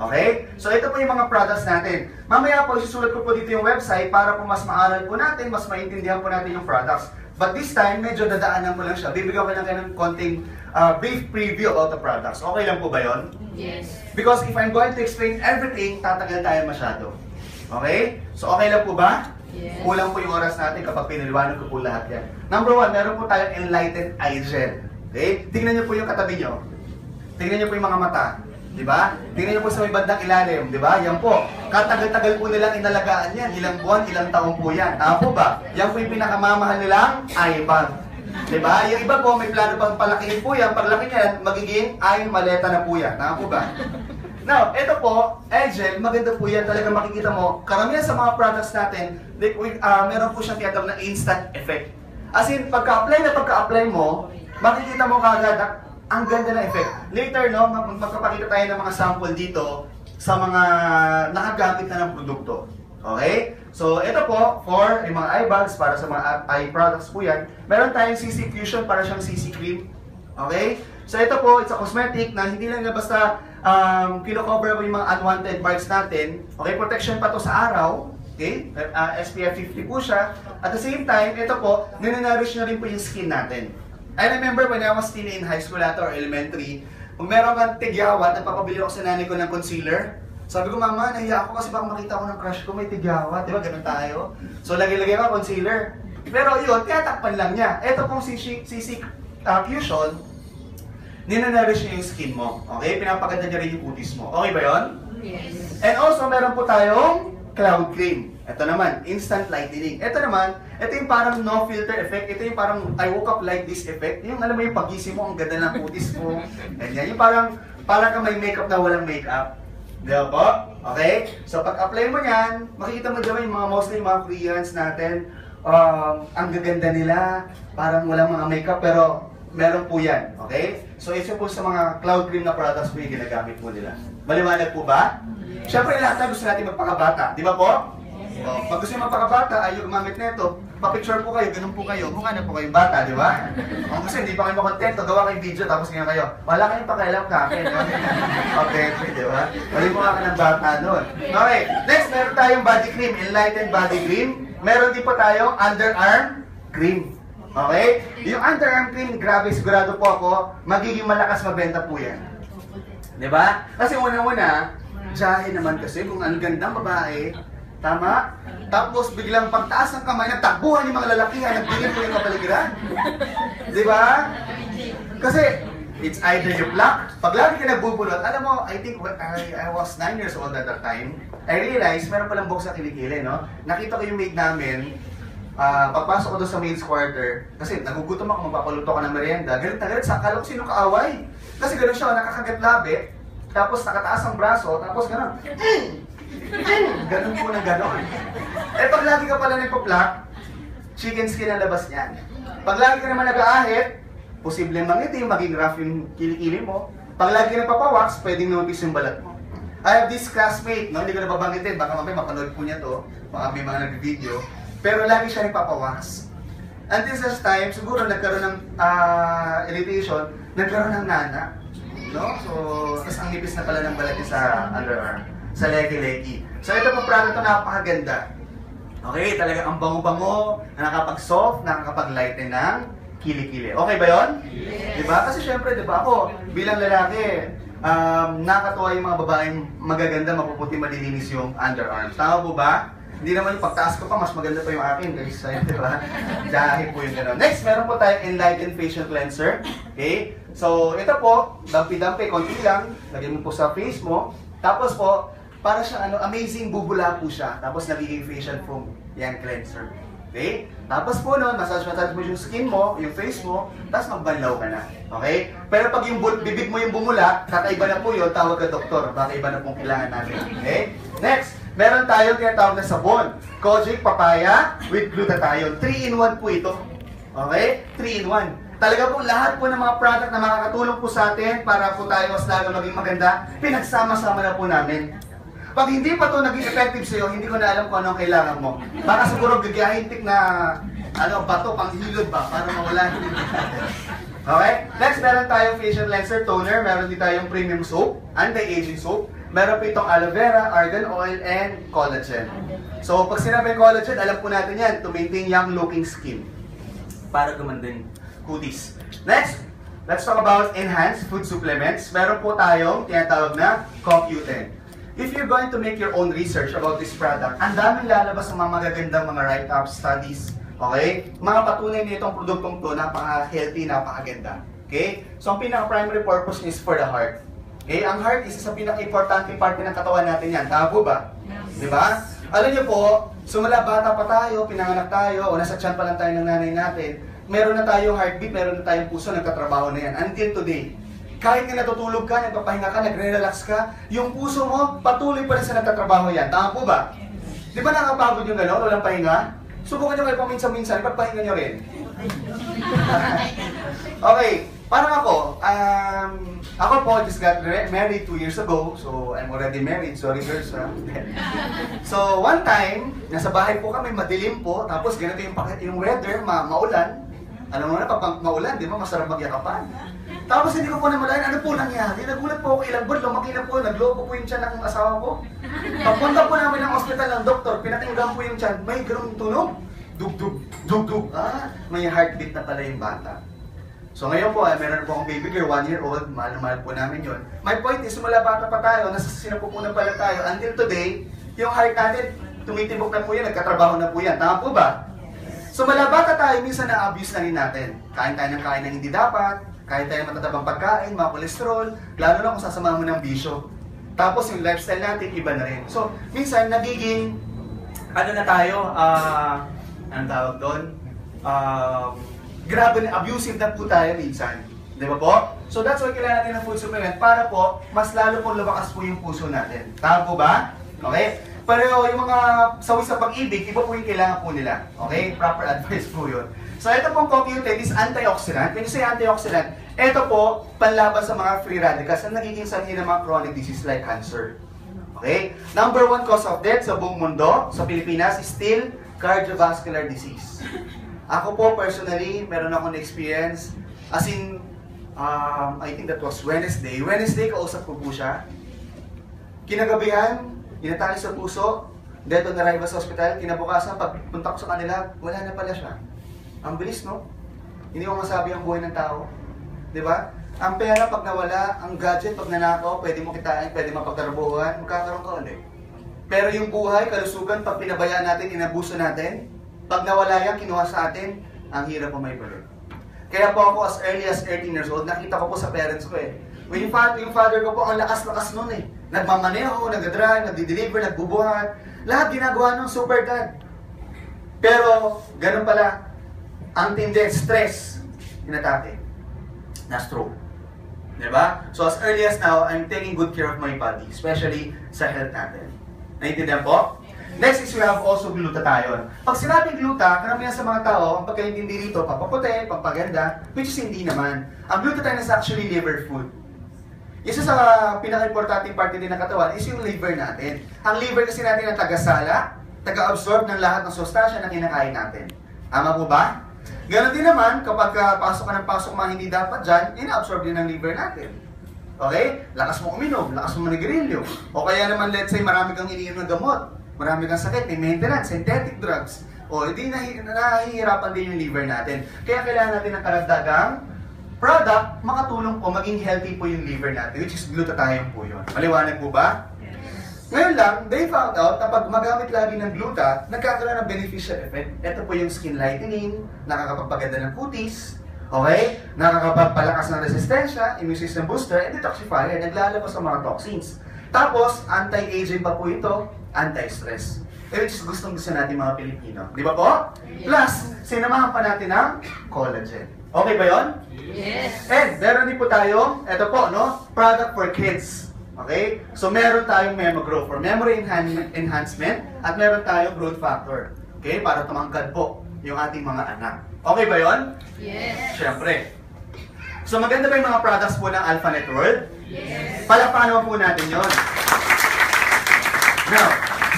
Okay? So ito po yung mga products natin. Mamaya po, isusulat ko po dito yung website para po mas maaral po natin, mas maintindihan po natin yung products. But this time, medyo dadaanan ko lang siya. Bibigyan ko lang kayo ng konting brief preview about the products. Okay lang po ba yun? Yes. Because if I'm going to explain everything, tatagal tayo masyado. Okay? So okay lang po ba? Yes. Kulang po yung oras natin kapag pinaliwanag ko po lahat yan. Number 1, meron po tayong Enlighten Eye Gel. Okay? Tingnan niyo po yung katabi niyo. Tingnan niyo po yung mga mata. Diba? Tingnan niyo po sa may bandang ilalim, diba? Yan po. Katagal-tagal po nilang inalagaan yan. Ilang buwan, ilang taon po yan. Tama po ba? Yan po yung pinakamamahal nilang eye bag. Diba? Yung iba po, may plano pang palakihin po yan. Paglaki niyan, magiging eye maleta na po yan. Tama po ba? Now, ito po, Egel, maganda po yan. Talagang makikita mo, karamihan sa mga products natin, like, meron po siyang tinatawag na instant effect. As in, pagka-apply mo, makikita mo kagad ang ganda ng effect. Later, no, magpapakita tayo ng mga sample dito sa mga nakagamit na ng produkto. Okay? So, ito po, for yung mga eye bags, para sa mga eye products po yan. Meron tayong CC Fusion para siyang CC Cream. Okay? So, ito po, it's a cosmetic na hindi lang na basta kino-cover yung mga unwanted marks natin. Okay? Protection pa to sa araw. Okay? SPF 50 po siya. At the same time, ito po, ninanourish na rin po yung skin natin. I remember when I was still in high school or elementary, kung meron kang tigyawat, nagpapabili ako sa nanay ko ng concealer. Sabi ko, mama, nahiya ako kasi baka makita ko ng crush ko, may tigyawat. Diba, ganun tayo. So, lagay-lagay ko concealer. Pero yun, tinatakpan lang niya. Ito pong CC Fusion, ninanourish niya yung skin mo. Okay? Pinapaganda niya rin yung kutis mo. Okay ba yun? Yes. And also, meron po tayong cloud cream. Ito naman, instant lightening. Ito naman, ito yung parang no filter effect. Ito yung parang I woke up like this effect. Yung alam mo yung pagising mo, ang ganda ng kutis mo. Ganyan. Yung parang ka may makeup na walang makeup. Di ba po? Okay? So pag-apply mo yan, makikita mo dyan yung mga mostly mga Koreans natin. Ang gaganda nila. Parang walang mga makeup pero meron po yan. Okay? So isa po sa mga cloud cream na products po yung ginagamit po nila. Maliwanag po ba? Siyempre lahat na gusto natin magpakabata. Di ba po? Oh, pag gusto nyo magpakabata, ayaw gumamit nito, pa-picture po kayo, ganun po kayo, mukha na po kayong bata, di ba? Kung gusto, hindi pa kayo makontento, gawa kayong video, tapos ngayon kayo, wala kayong pakialam ka akin. Okay, di ba? Mali mo ka ng bata nun. Okay, next, meron tayong body cream, Enlighten Body Cream. Meron din po tayong underarm cream. Okay? Yung underarm cream, grabe, sigurado po ako, magiging malakas mabenta po yan. Diba? Kasi unang-una, jahe naman kasi kung ang gandang babae, tama? Tapos biglang pagtaas ng kamay, nagtakbuhan yung mga lalakihan, nagtingin po yung kapaligiran. Diba? Kasi, it's either you pluck, pag lagi ka nagbubulot, alam mo, I think when I was 9 years old at that time, I realized, meron palang buhok sa kilikili, no? Nakita ko yung maid namin, pagpasok ko doon sa maid's quarter, kasi nagugutom ako, magpapaluto ka ng merienda, galit na galit, akala ko sino kaaway. Kasi gano'n siya, nakakagat labi, tapos nakataas ang braso, tapos gano'n. Gano'n po ng gano'n. Eh pag lagi ka pala nagpa-pluck, chicken skin ang labas niyan. Pag lagi ka naman nag-aahit, posibleng mangitim, maging rough yung kilikili mo. Pag lagi ka nagpapawax, pwedeng numipis yung balat mo. I have this classmate, no? Hindi ko na babanggitin, baka mamaya mapanood po niya to, baka may mga nag-video. Pero lagi siya nagpapawax. Until such time, siguro nagkaroon ng irritation, nagkaroon ng nana. No? So, tapos ang nipis na pala ng balat niya sa underarm, sa legi-legi. So, ito po product to, napakaganda. Okay, talaga ang bango-bango, nakakapag-soft, nakakapag-lighten ng kilikili. Okay ba yun? Yes. Diba? Kasi syempre, diba ako, bilang lalaki, nakakatuwa yung mga babaeng magaganda, mapuputi, malilinis yung underarms. Tama po ba? Hindi naman yung pagtaas ko pa, mas maganda pa yung akin, guys. Diba? Dahil po yung gano'n. Next, meron po tayong Enlighten Facial Cleanser. Okay? So, ito po, dampi-dampi, konti lang. Lagyan mo po sa face mo. Tapos po, para siya, amazing, bubula po siya. Tapos nagiging facial foam. Yan, cleanser. Okay? Tapos po nun, massage mo yung skin mo, yung face mo, tapos magbanlaw ka na. Okay? Pero pag yung bibig mo yung bumula, kakaiba na po yun, tawag ka doktor. Baka iba na pong kailangan natin. Okay? Next, meron tayong tinatawag na sabon. Kojic Papaya with glutathione. 3-in-1 po ito. Okay? 3-in-1. Talaga po, lahat po ng mga product na makakatulong po sa atin para po tayo mas lalo maging maganda, pinagsama-sama na po namin. Pag hindi pa ito naging effective sa'yo, hindi ko na alam kung anong kailangan mo. Baka siguro gagahintik na bato, panghilod ba, para mawala. Okay? Next, meron tayong facial cleanser, toner, meron din tayong premium soap, anti-aging soap, meron po itong aloe vera, argan oil, and collagen. So, pag sinabi collagen, alam po natin yan, to maintain young looking skin. Para gumanda yung cuties. Next, let's talk about enhanced food supplements. Meron po tayong tinatawag na CoQ10. If you're going to make your own research about this product, ang daming lalabas ng mga magagandang mga write-ups, studies, okay? Mga patunay na itong produktong to, napaka-healthy, napakaganda. Okay? So, ang pinaka-primary purpose is for the heart. Okay? Ang heart is sa pinaka-importante parte ng katawan natin yan. Tama po ba? Yes. Diba? Alam niyo po, sumula bata pa tayo, pinanganak tayo, o nasa tiyan pa lang tayo ng nanay natin, meron na tayong heartbeat, meron na tayong puso, nagkatrabaho na yan. Until today. Kahit nga natutulog ka, nagpapahinga ka, nagre-relax ka, yung puso mo, patuloy pa rin sa nagtatrabaho yan. Tama po ba? Di ba nakapagod yung gano'n, walang pahinga? Subukan nyo kayo paminsan-minsan, ipagpahinga nyo rin. Okay, parang ako po, just got married 2 years ago, so I'm already married, sorry girls. So one time, nasa bahay po kami, madilim po, tapos ganito yung weather, maulan. Alam mo na, pag maulan, di ba, masarap magyakapan. Tapos hindi ko po namalayan, ano po nangyari? Nagulat po ako ilang buwan, lumaki na po, naglobo po yung tiyan ng asawa ko. Pagpunta po namin ng ospital ng doktor, pinatinggan po yung tiyan, may ganung tunog. Dug-dug, dug-dug. May heartbeat na pala yung bata. So ngayon po, meron po akong baby girl, 1-year-old, mahal na mahal po namin yun. My point is, mula bata pa tayo, nasa sinapupunan pala tayo, until today, yung heart natin, tumitibok na po yan, nagkatrabaho na po yan. Tama po ba? So mula bata tayo, minsan na-abuse na rin natin. Kain tayo ng kain na hindi dapat, kain tayo ng matatabang pagkain, mga kolesterol, lalo na kung sasama mo ng bisyo. Tapos yung lifestyle natin, iba na rin. So, minsan nagiging, na tayo, anong tawag doon? Grabe na, abusive na po tayo minsan. Di ba po? So that's why kailangan natin ng food supplement para po, mas lalo po lumakas po yung puso natin. Tama po ba? Okay? Pero yung mga sawi sa pag-ibig, iba po yung kailangan po nila. Okay? Proper advice po yun. So ito pong CoQ10 is antioxidant. When you say antioxidant, ito po, panlaban sa mga free radicals na nagiging sanhi ng mga chronic disease like cancer. Okay? Number 1 cause of death sa buong mundo, sa Pilipinas, is still cardiovascular disease. Ako po, personally, meron akong experience. As in, I think that was Wednesday. Wednesday, kausap ko po siya. Kinagabihan, inatali sa puso, dead on arrival sa hospital. Kinabukasan, pagpunta ko sa kanila, wala na pala siya. Ang bilis, no? Hindi mo masabi ang buhay ng tao. Di ba? Ang pera pag nawala, ang gadget pag nanakaw, pwede mo kitain, pwede mapagtrabuhan, magkakaroon ka ulit. Pero yung buhay, kalusugan, pag pinabayaan natin, inabuso natin, pag nawala yan, kinuha sa atin, ang hirap po may balik. Kaya po ako as early as 13 years old, nakita ko po sa parents ko eh. When yung father ko po, ang lakas-lakas nun eh. Nagmamaneho, nag-drive, nagdi-deliver, nagbubuhat. Lahat ginagawa nung super dad. Pero, ganun pala, ang tindi, stress, inatake. Na-stroke. Diba? So as early as now, I'm taking good care of my body, especially sa health natin. Naintindihan po? Next is we have also glutathione. Pag sinabing gluta, karamihan sa mga tao, ang pagkaintindi dito, papaputi, pampaganda, which is hindi naman. Ang glutathione is actually liver food. Isa sa pinaka-importanting parte din ng katawan is yung liver natin. Ang liver kasi natin ang taga-sala, taga-absorb ng lahat ng sustansya na kinakain natin. Tama po ba? Ganon din naman, kapag pasok ka ng pasok mga hindi dapat dyan, ina-absorb din ng liver natin. Okay? Lakas mo uminom, lakas mo manigarilyo. O kaya naman, let's say, marami kang iniinom ng gamot, marami kang sakit, may maintenance, synthetic drugs. O, hindi nahihirapan din yung liver natin. Kaya kailangan natin ng karagdagang product, makatulong po, maging healthy po yung liver natin, which is glutathione po yun. Maliwanag po ba? Ngayon lang, they found out na pag magamit lagi ng gluta, nagkakaroon ng beneficial effect. Ito po yung skin lightening, nakakapagpaganda ng kutis, okay? Nakakapagpalakas ng resistensya, immune system booster, and detoxifier, naglalabas ng mga toxins. Tapos, anti-aging pa po ito, anti-stress. Which is gustong-gusto natin mga Pilipino. Di ba po? Plus, sinamahan pa natin ng collagen. Okay ba yun? Yes. And, meron din po tayo, ito po, no? Product for kids. Okay? So, meron tayong Memogrow for memory enhancement at meron tayong growth factor. Okay? Para tumangkad po yung ating mga anak. Okay ba yun? Yes. Siyempre. So, maganda ba yung mga products po ng AlphaNet World? Yes. Palakpakan po natin yun. Now,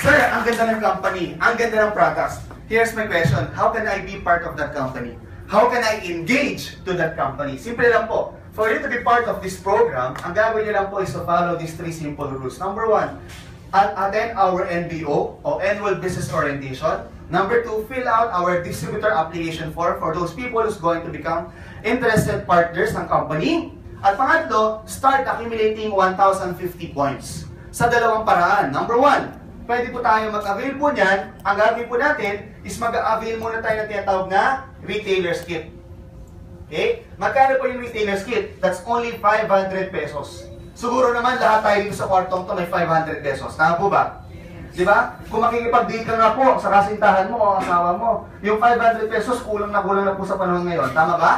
sir, ang ganda ng company, ang ganda ng products. Here's my question. How can I be part of that company? How can I engage to that company? Simple lang po. For you to be part of this program, ang gagawin niyo lang po is to follow these 3 simple rules. Number 1, attend our NBO o Annual Business Orientation. Number 2, fill out our distributor application form for those people who's going to become interested partners ng company. At pangatlo, start accumulating 1,050 points. Sa dalawang paraan. Number 1, pwede po tayo mag-avail po niyan. Ang gagawin po natin is mag-avail muna tayo ng tinatawag na retailer's kit. Okay? Magkano po yung retailer's kit? That's only 500 pesos. Siguro naman lahat tayo dito sa kwartong to may 500 pesos. Tama po ba? Di ba? Kung makikipag-deal ka nga po sa kasintahan mo o asawa mo, yung 500 pesos kulang na po sa panahon ngayon. Tama ba?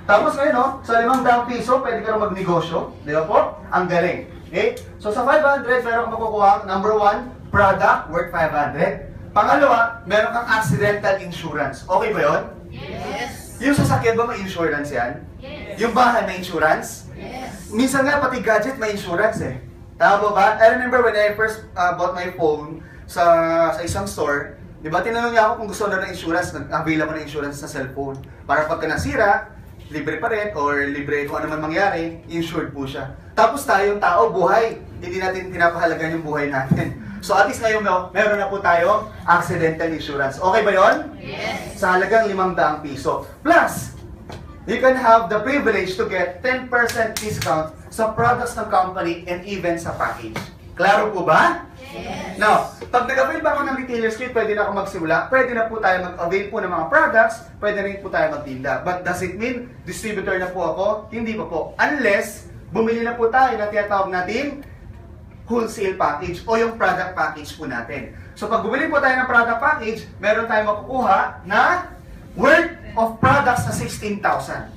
Tapos ngayon, no, sa 500 piso, pwede ka rin magnegosyo. Di ba po? Ang galing. Okay? So sa 500, meron kang makukuha, number 1, product worth 500. Pangalawa, meron kang accidental insurance. Okay ba yun? Yes. Yung sasakyan ba may insurance yan? Yes. Yung bahay may insurance? Yes. Minsan nga pati gadget may insurance eh. Tama ba? I remember when I first bought my phone sa isang store, di ba tinanong niya ako kung gusto na ng insurance, nag-avail ako ng insurance sa cellphone. Para pagka nasira, libre pa rin or libre kung ano man mangyari, insured po siya. Tapos tayong tao, buhay. Hindi natin pinapahalagan yung buhay natin. So at least ngayon, meron na po tayong accidental insurance. Okay ba yon? Yes. Sa halagang 500 piso. Plus, you can have the privilege to get 10% discount sa products ng company and even sa package. Klaro po ba? Yes. Now, pag nag-avail ba ako ng retailer's kit, pwede na ako magsimula, pwede na po tayo mag-avail po ng mga products, pwede na rin po tayo magtinda. But does it mean distributor na po ako? Hindi pa po. Unless, bumili na po tayo na tinatawag natin wholesale package o yung product package po natin. So pag bumili po tayo ng product package, meron tayong makukuha na worth of products na 16,000.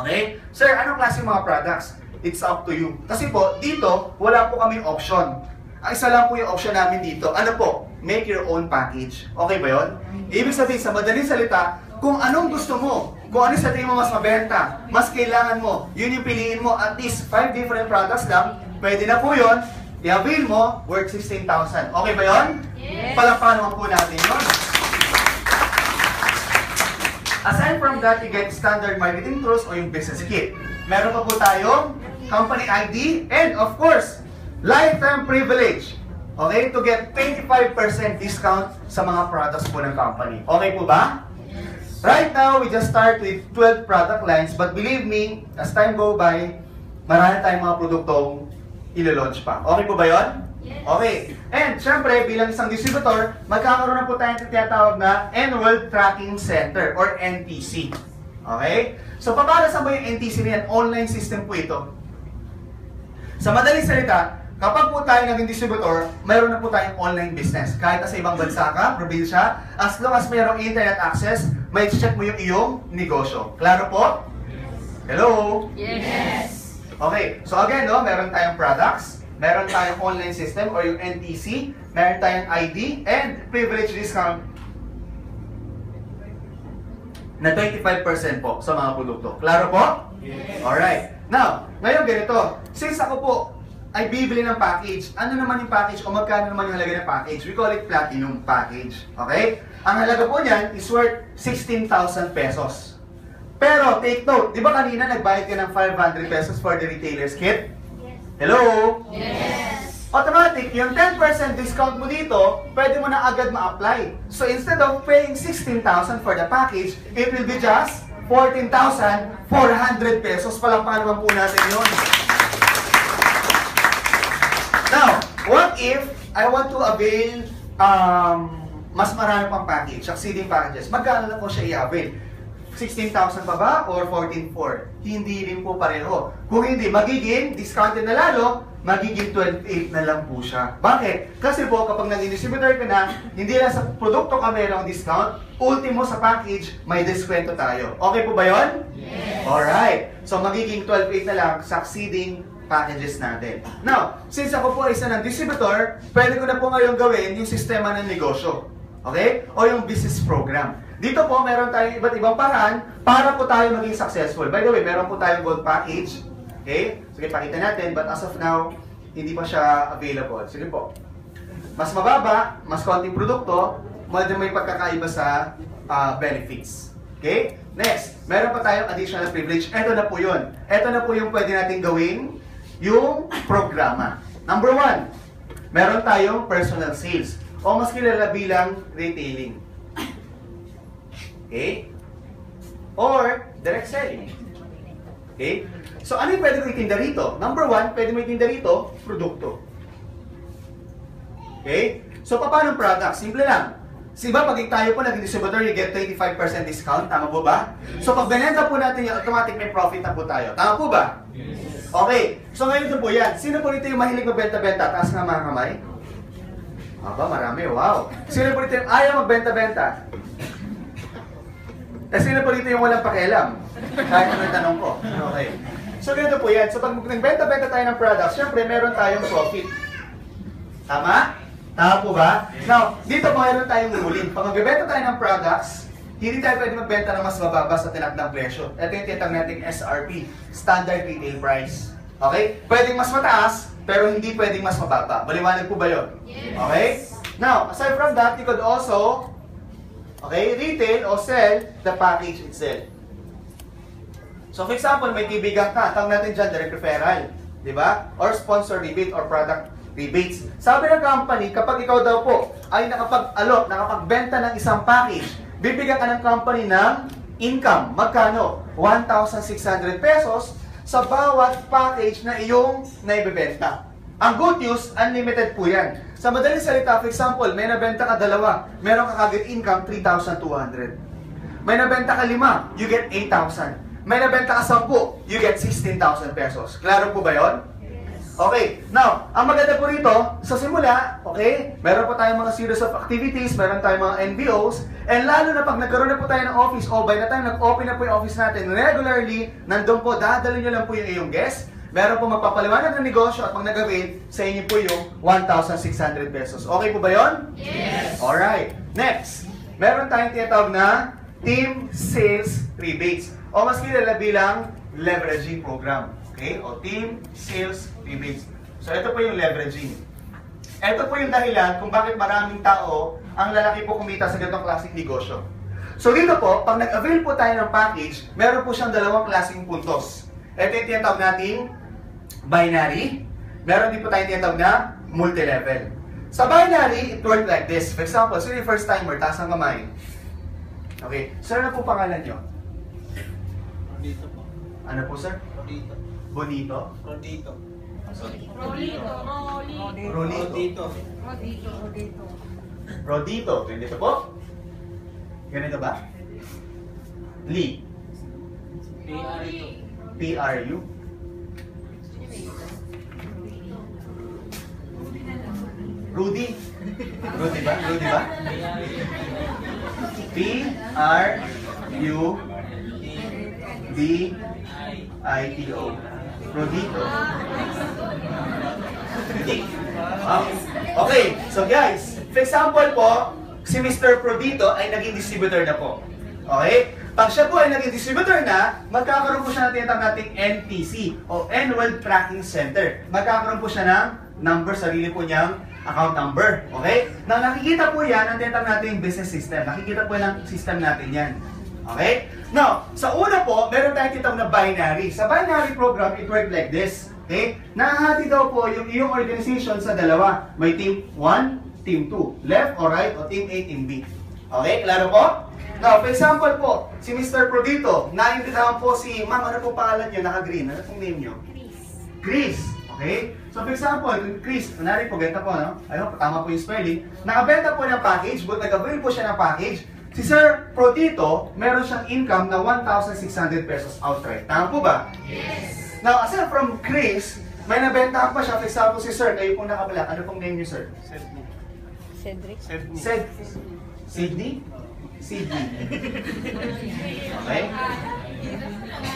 Okay? Sir, anong klase mga products? It's up to you. Kasi po, dito, wala po kaming option. Ang isa lang po yung option namin dito. Ano po? Make your own package. Okay ba yun? Ibig sabihin, sa madaling salita, kung anong gusto mo, kung ano sa tingin mo mas mabenta, mas kailangan mo, yun yung piliin mo, at least 5 different products lang, pwede na po yun, i-avail mo, worth 16,000. Okay ba yun? Yes. Palakpakan po natin yun. Aside from that, you get standard marketing tools o yung business kit. Meron pa po tayong company ID and of course, lifetime privilege. Okay? To get 25% discount sa mga products po ng company. Okay po ba? Right now, we just start with 12 product lines, but believe me, as time go by, marami tayong mga produktong ilo-launch pa. Okay po ba yun? Yes. Okay. And, syempre, bilang isang distributor, magkakaroon na po tayong tinatawag na Enrolled Tracking Center or NTC. Okay? So, para sa ba yung NTC na yan? Online system po ito. Sa madaling salita, kapag po tayo naging distributor, mayroon na po tayong online business. Kahit sa ibang bansa ka, probinsya, as long as mayroong internet access, may check mo yung iyong negosyo. Klaro po? Hello? Yes. Okay, so again, no, meron tayong products, meron tayong online system or yung NTC, meron tayong ID, and privilege discount na 25% po sa mga produkto. Klaro po? Yes. Alright. Now, ngayon ganito, since ako po ay bibili ng package, ano naman yung package o magkano naman yung halaga ng package? We call it platinum package. Okay? Ang halaga po niyan is worth 16,000 pesos. Pero, take note, di ba kanina nagbayad ka ng 500 pesos for the retailer's kit? Yes. Hello? Yes. Automatic, yung 10% discount mo dito, pwede mo na agad ma-apply. So, instead of paying 16,000 for the package, it will be just 14,400 pesos. Palakpakan naman po natin yun. Now, what if I want to avail mas marami pang package, succeeding packages? Magkano lang po siya i-avail? 16,000 pa ba or 14,400? Hindi rin po pareho. Kung hindi, magiging discounted na lalo, magiging 28 na lang po siya. Bakit? Kasi po, kapag naging distributor ka na, hindi lang sa produkto ka mayroong discount, ultimo sa package, may diskwento tayo. Okay po ba yun? Yes. Alright. So, magiging 12.8 na lang, succeeding packages natin. Now, since ako po ay isa ng distributor, pwede ko na po ngayon gawin yung sistema ng negosyo. Okay? O yung business program. Dito po, meron tayong iba't ibang paraan para po tayo maging successful. By the way, meron po tayong gold package. Okay? Sige, pakita natin. But as of now, hindi pa siya available. Sige po. Mas mababa, mas konting produkto, may pagkakaiba sa benefits. Okay? Next, meron pa tayong additional privilege. Ito na po yun. Ito na po yung pwede natin gawin yung programa. Number 1, meron tayong personal sales o mas kilala bilang retailing. Okay? Or direct selling. Okay? So, ano yung pwede ko itinda rito? Number 1, pwede mo itinda rito, produkto. Okay? So, paano product? Simple lang. Diba, pag tayo po naging distributor, you get 25% discount. Tama po ba? So, pag binenta po natin yung automatic may profit na po tayo. Tama po ba? Yes. Okay. So, ngayon ito po yan. Sino po dito yung mahilig magbenta-benta? Taas nga mga kamay. Aba, marami. Wow. Sino po dito yung ayaw magbenta-benta? Eh, sino po dito yung walang pakialam? Kahit ano yung tanong ko. Okay. So, ganito po yan. So, pag nagbenta-benta tayo ng products, syempre, meron tayong profit. Tama? Tama po ba? Now, dito po meron tayong ruling. Pag magbebenta tayo ng products, hindi tayo pwede magbenta ng mas mababa sa tinakdang presyo. Ito yung tinatawag nating SRP, Standard Retail Price. Okay? Pwedeng mas mataas, pero hindi pwedeng mas mababa. Maliwanag po ba yun? Yes. Okay? Now, aside from that, you could also retail or sell the package itself. So, for example, may kaibigan ka, tawag natin dyan direct referral. Di ba? Or sponsor rebate or product rebates. Sabi ng company, kapag ikaw daw po ay nakapagbenta ng isang package, bibigyan ka ng company ng income. Magkano? 1,600 pesos sa bawat package na iyong naibebenta. Ang good news, unlimited po yan. Sa madaling salita, for example, may nabenta ka 2, meron ka kagad income 3,200. May nabenta ka 5, you get 8,000. May nabenta ka 10, you get 16,000 pesos. Klaro po ba yun? Okay, now, ang maganda po rito, sa simula, okay, meron po tayong mga series of activities, meron tayong mga NBOs, and lalo na pag nagkaroon na po tayo ng office, o by the time nag-open na po yung office natin, regularly, nandun po, dadalhin nyo lang po yung iyong guest, meron po magpapaliwanag ng negosyo at pag nag-avail, sa inyo po yung 1,600 pesos. Okay po ba yun? Yes. Alright, next, meron tayong tinatawag na Team Sales Rebates, o mas kilala bilang leveraging program. Okay? O Team Sales Rebates. So, ito po yung leveraging. Ito po yung dahilan kung bakit maraming tao ang lalaki po kumita sa ganitong klaseng negosyo. So, dito po, pag nag-avail po tayo ng package, meron po siyang dalawang klaseng puntos. Ito yung tinatawag nating binary. Meron din po tayong tinatawag na multi-level. Sa binary, it works like this. For example, sino yung first timer? Taas ang kamay. Okay. Sir, ano po pangalan nyo? Rodito po. Ano po, sir? Rodito. Bonito? Rodito. Rolito. Rolito? Rodito. Ganito po? Ganito ba? Lee. PRU. PRU. Rudy. Rudy ba? Rudy ba? PRUDITO. Rodito. Okay, so guys, for example po, si Mr. Prodito ay naging distributor na po. Okay? Pag siya po ay naging distributor na, magkakaroon po siya ng tinatawag nating NTC o Annual Tracking Center. Magkakaroon po siya ng number, sarili po niyang account number. Okay? Na nakikita po yan ang tinatawag nating business system. Nakikita po ng system natin yan. Okay? Now, sa una po, meron tayong tinatawag na binary. Sa binary program, it works like this. Okay? Nahahati daw po yung iyong organization sa dalawa. May team 1, team 2. Left or right o team A, team B. Okay? Klaro po? Now, for example po, si Mr. Prodito, naimbitahan po si, ma'am, ano po pangalan nyo? Naka-green. Ano pong name nyo? Chris. Okay? So, for example, Chris, kunwari po, ganda po, no? Ayun, tama po yung spelling. Nakabenta po ng package, but nag-avail po siya ng package. Si Sir Prodito, meron siyang income na 1,600 pesos outright. Tama po ba? Yes. Now, aside from Chris, may nabentahan pa siya. For example, si Sir, kayo pong nakabala. Ano pong name niyo, Sir? Cedric. Sydney? Sydney. Okay?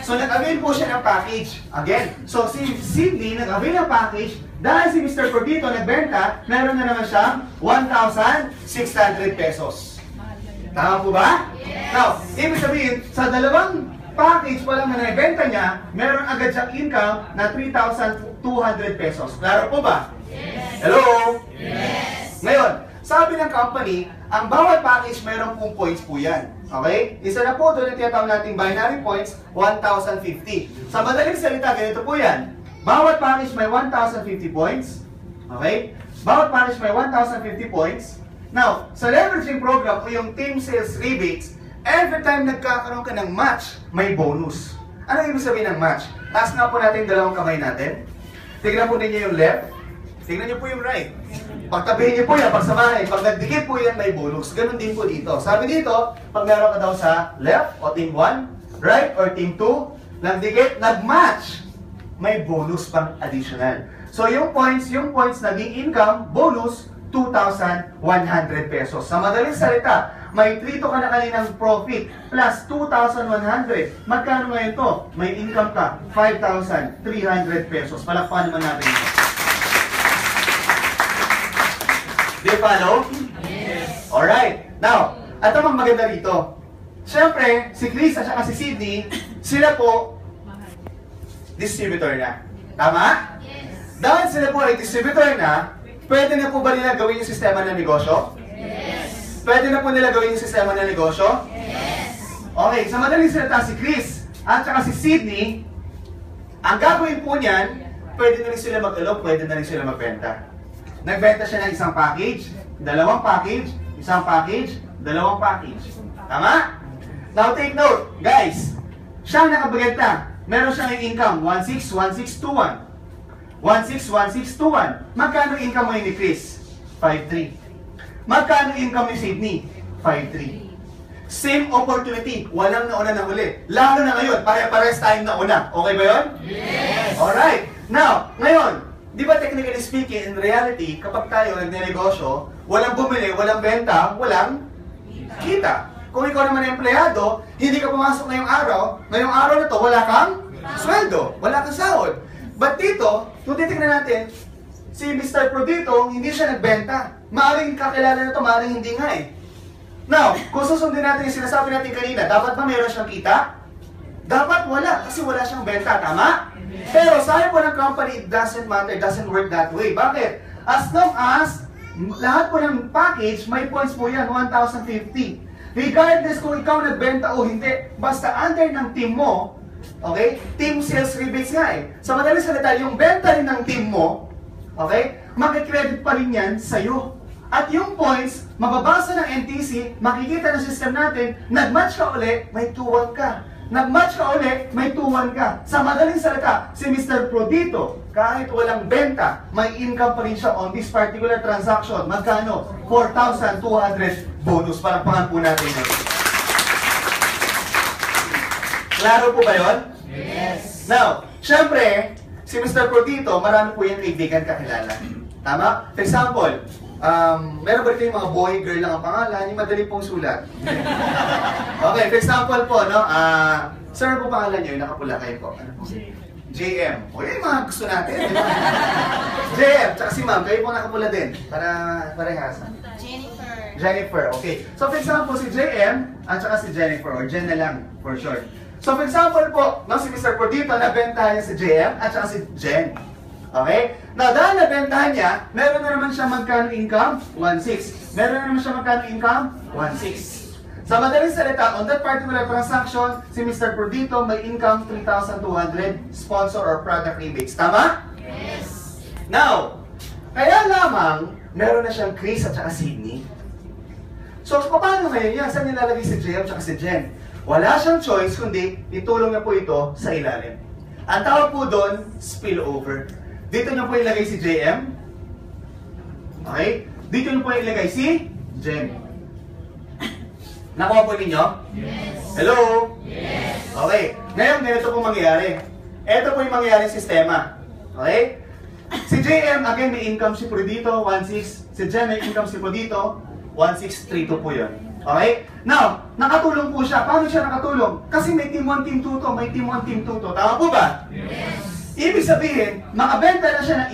So, nag-avail po siya ng package. Again, so si Sydney nag-avail ng package dahil si Mr. Prodito nagbenta, meron na naman siyang 1,600 pesos. Tama po ba? Yes. Now, ibig sabihin, sa dalawang package pa lang na naibenta niya, meron agad siyang income na 3,200 pesos. Klaro po ba? Yes. Hello? Yes. Ngayon, sabi ng company, ang bawat package mayroong pong points po yan. Okay? Isa na po doon ang tinatawag nating binary points, 1,050. Sa madaling salita, ganito po yan. Bawat package may 1,050 points. Okay? Bawat package may 1,050 points. Now, sa leveraging program o yung team sales rebates, every time nagkakaroon ka ng match, may bonus. Ano ibig sabihin ng match? Taas nga po natin yung dalawang kamay natin. Tignan po ninyo yung left. Tignan nyo po yung right. Pagtabihin niyo po yan, pagsamahin. Pag nagdikit po yan, may bonus. Ganun din po dito. Sabi dito, pag meron ka daw sa left o team 1, right or team 2, nagdikit, nagmatch, may bonus pang additional. So yung points naging income, bonus, 2,100 pesos. Sa madaling salita, may 3 ka na kaninang profit plus 2,100. Magkano ngayon to? May income ka, 5,300 pesos. Palakpakan naman natin ito. Do you follow? Yes. Alright. Now, at ang maganda rito. Siyempre, si Chris at saka si Sydney, sila po distributor na. Tama? Yes. Dahil sila po ay distributor na, pwede na po ba nila gawin yung sistema ng negosyo? Yes. Pwede na po nila gawin yung sistema ng negosyo? Yes. Okay, sa madaling salita si Chris at saka si Sydney, ang gagawin po niyan, pwede na rin sila mag-alok, pwede na rin sila magbenta. Nagbenta siya ng isang package, dalawang package, isang package, dalawang package. Tama? Now take note, guys. Siya ang nakabagenta. Meron siyang income, 161621. 161621. Magkano income mo ni Chris? 53. Magkano income ni Sydney? 53. Same opportunity. Walang nauna na huli. Lalo na ngayon, pare-pares tayong nauna. Okay ba yun? Yes. Alright. Now, ngayon, di ba technically speaking, in reality, kapag tayo nagnenegosyo, walang bumili, walang benta, walang kita. Kung ikaw naman ang empleyado, hindi ka pumasok ngayong araw na to, wala kang sweldo, wala kang sahod. But dito, kung titignan natin, si Mr. Prodito, hindi siya nagbenta. Maaring kakilala na to, maaring hindi nga eh. Now, kung susundin natin yung sinasabi natin kanina, dapat ba meron siyang kita? Dapat wala, kasi wala siyang benta, tama? Pero sabi po ng company, it doesn't matter, it doesn't work that way. Bakit? As long as lahat po ng package, may points po yan, 1,050. Regardless kung ikaw nagbenta o hindi, basta under ng team mo, okay? Team sales rebates nga eh. Sa madaling salita, yung benta rin ng team mo, okay? Makikredit pa rin yan sa'yo. At yung points, mababasa ng NTC, makikita ng system natin, nag-match ka uli, may 2-1 ka. Nag-match ka uli, may 2-1 ka. Sa madaling salita, si Mr. Prodito, kahit walang benta, may income pa rin siya on this particular transaction. Magkano? 4,200 bonus. Parang pangan po natin ngayon. Klaro po ba yun? Yes. Now, syempre, si Mr. Prodito, marami po yung kaibigan kakilala. Tama? For example, meron ba rin yung mga boy, girl lang ang pangalan, yung madali pong sulat. Okay, for example po, no? Sir, ano po pangalan nyo? Yung nakapula kayo po. Ano po? JM. O yung mga gusto natin. JM, tsaka si ma'am, kayo po nakapula din. Para parehasan. Jennifer. Jennifer, okay. So for example, si JM at saka si Jennifer, or Jen na lang for short. So for example po, no, si Mr. Prodito, nabentahan niya si JM at saka si Jen. Okay? Now, dahil nabentahan niya, meron na naman siya magkano income? 1,600. Meron na naman siya magkano income? 1,600. Sa madaling salita, on that particular transaction, si Mr. Prodito may income 3,200 sponsor or product rebates. Tama? Yes. Now, kaya lamang, meron na siyang Chris at saka Sydney. So, paano ngayon yan? Saan nilalagay si JM at saka si Jen? Wala siyang choice kundi itulong niya po ito sa ilalim. Ang tawag po doon, spillover. Dito niyo po ilagay si JM. Okay? Dito niyo po ilagay si Jen. Nakuha po ninyo? Yes. Hello? Yes. Okay. Ngayon, ganito po mangyayari. Ito po yung mangyayari sistema. Okay? Si JM, again, may income si Prodito, 1,600. Si Jen, may income si Prodito, 1,632 po yun. Okay? Now, nakatulong po siya. Paano siya nakatulong? Kasi may team 1, team 2 to, may team 1, team 2 to. Tama po ba? Yes. Ibig sabihin, makabenta na siya ng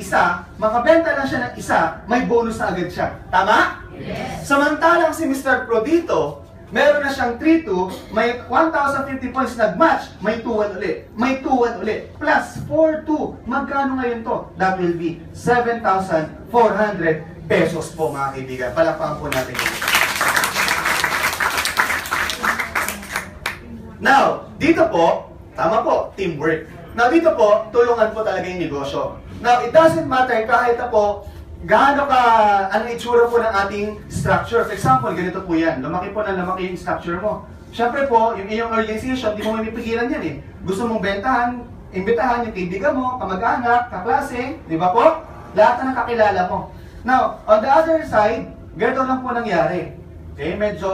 isa, may bonus na agad siya. Tama? Yes. Samantalang si Mr. Prodito, meron na siyang 3-2, may 1,050 points nag-match, may 2-1 ulit. May 2-1 ulit. Plus 4-2. Magkano ngayon to? That will be 7,400 pesos po mga kaibigan. Palakpakan po natin yun. Now, dito po, tama po, teamwork. Now, dito po, tulungan po talaga yung negosyo. Now, it doesn't matter kahit na po, gaano ka, anong itsura po ng ating structure. For example, ganito po yan. Lumaki po na lumaki yung structure mo. Siyempre po, yung iyong organization, di mo mapipigilan yan eh. Gusto mong bentahan, imbitahan yung kaibigan mo, kamag-anak, kaklase, di ba po? Lahat na kakilala mo. Now, on the other side, ganito lang po nangyari. Okay, medyo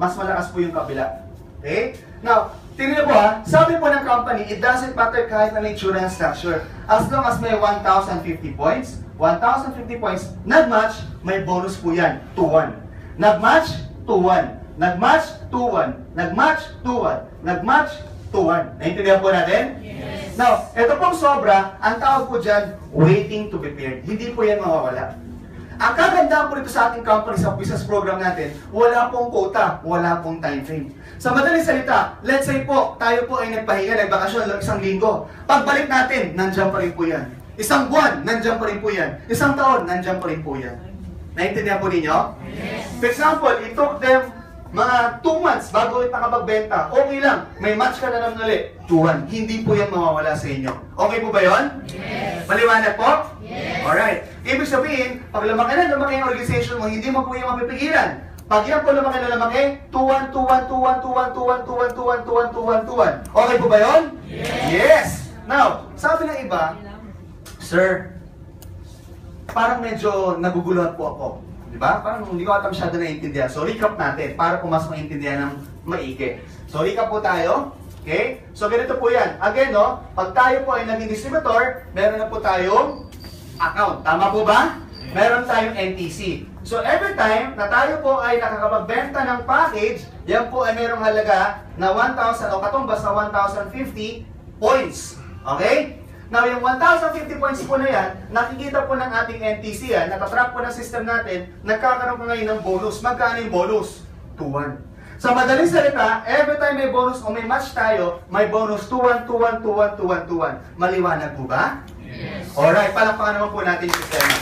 mas malakas po yung kabila. Okay? Now, tingnan po ha, sabi po ng company, it doesn't matter kahit na itsura ng structure. As long as may 1,050 points, 1,050 points, nag-match, may bonus po yan, 2-1. Nag-match, 2-1. Nag-match, 2-1. Nag-match, 2-1. Nag-match, 2-1. Naintindihan po natin? Yes. Now, ito pong sobra, ang tawag po dyan, waiting to be paired. Hindi po yan mawawala. Ang kagandahan po dito sa ating company, sa business program natin, wala pong quota, wala pong time frame. Sa madaling salita, let's say po, tayo po ay nagpahinga, nagbakasyon lang 1 linggo. Pagbalik natin, nandiyan pa rin po yan. 1 buwan, nandiyan pa rin po yan. 1 taon, nandiyan pa rin po yan. Naintindihan po ninyo? Yes. For example, it took them mga 2 months bago ulit nakapagbenta. Okay lang, may match ka na naman ulit. 2-1. Hindi po yan mawawala sa inyo. Okay po ba yun? Yes. Maliwanag po? Yes. Alright. Ibig sabihin, pag lumaki yung organization mo, hindi mo po yung mapipigilan. Pag yan po lumaki na lumaki, 2-1, 2-1, 2-1, 2-1, 2-1, 2-1, 2-1, 2-1, 2-1. Okay po ba yun? Yes. Now, sabi ng iba, Sir, parang medyo naguguluhan po ako. Di ba? Parang hindi ko ata masyado naiintindihan. So, recap natin para po mas maintindihan ng maigi. So, recap po tayo. Okay? So, ganito po yan. Again, no, pag tayo po ay naging distributor, meron na po tayong account. Tama po ba? Meron tayong NTC. So, every time na tayo po ay nakakapagbenta ng package, yan po ay merong halaga na 1,000 o katumbas na 1,050 points. Okay? Now, yung 1,050 points po na yan, nakikita po ng ating NTC yan, natatrack po ng system natin, nagkakaroon po ngayon ng bonus. Magkano yung bonus? 2-1. Sa madaling salita, every time may bonus o may match tayo, may bonus 2-1, 2-1, 2-1, 2-1, 2-1. Maliwanag po ba? Yes. Alright, palakpakan naman po natin yung sistema.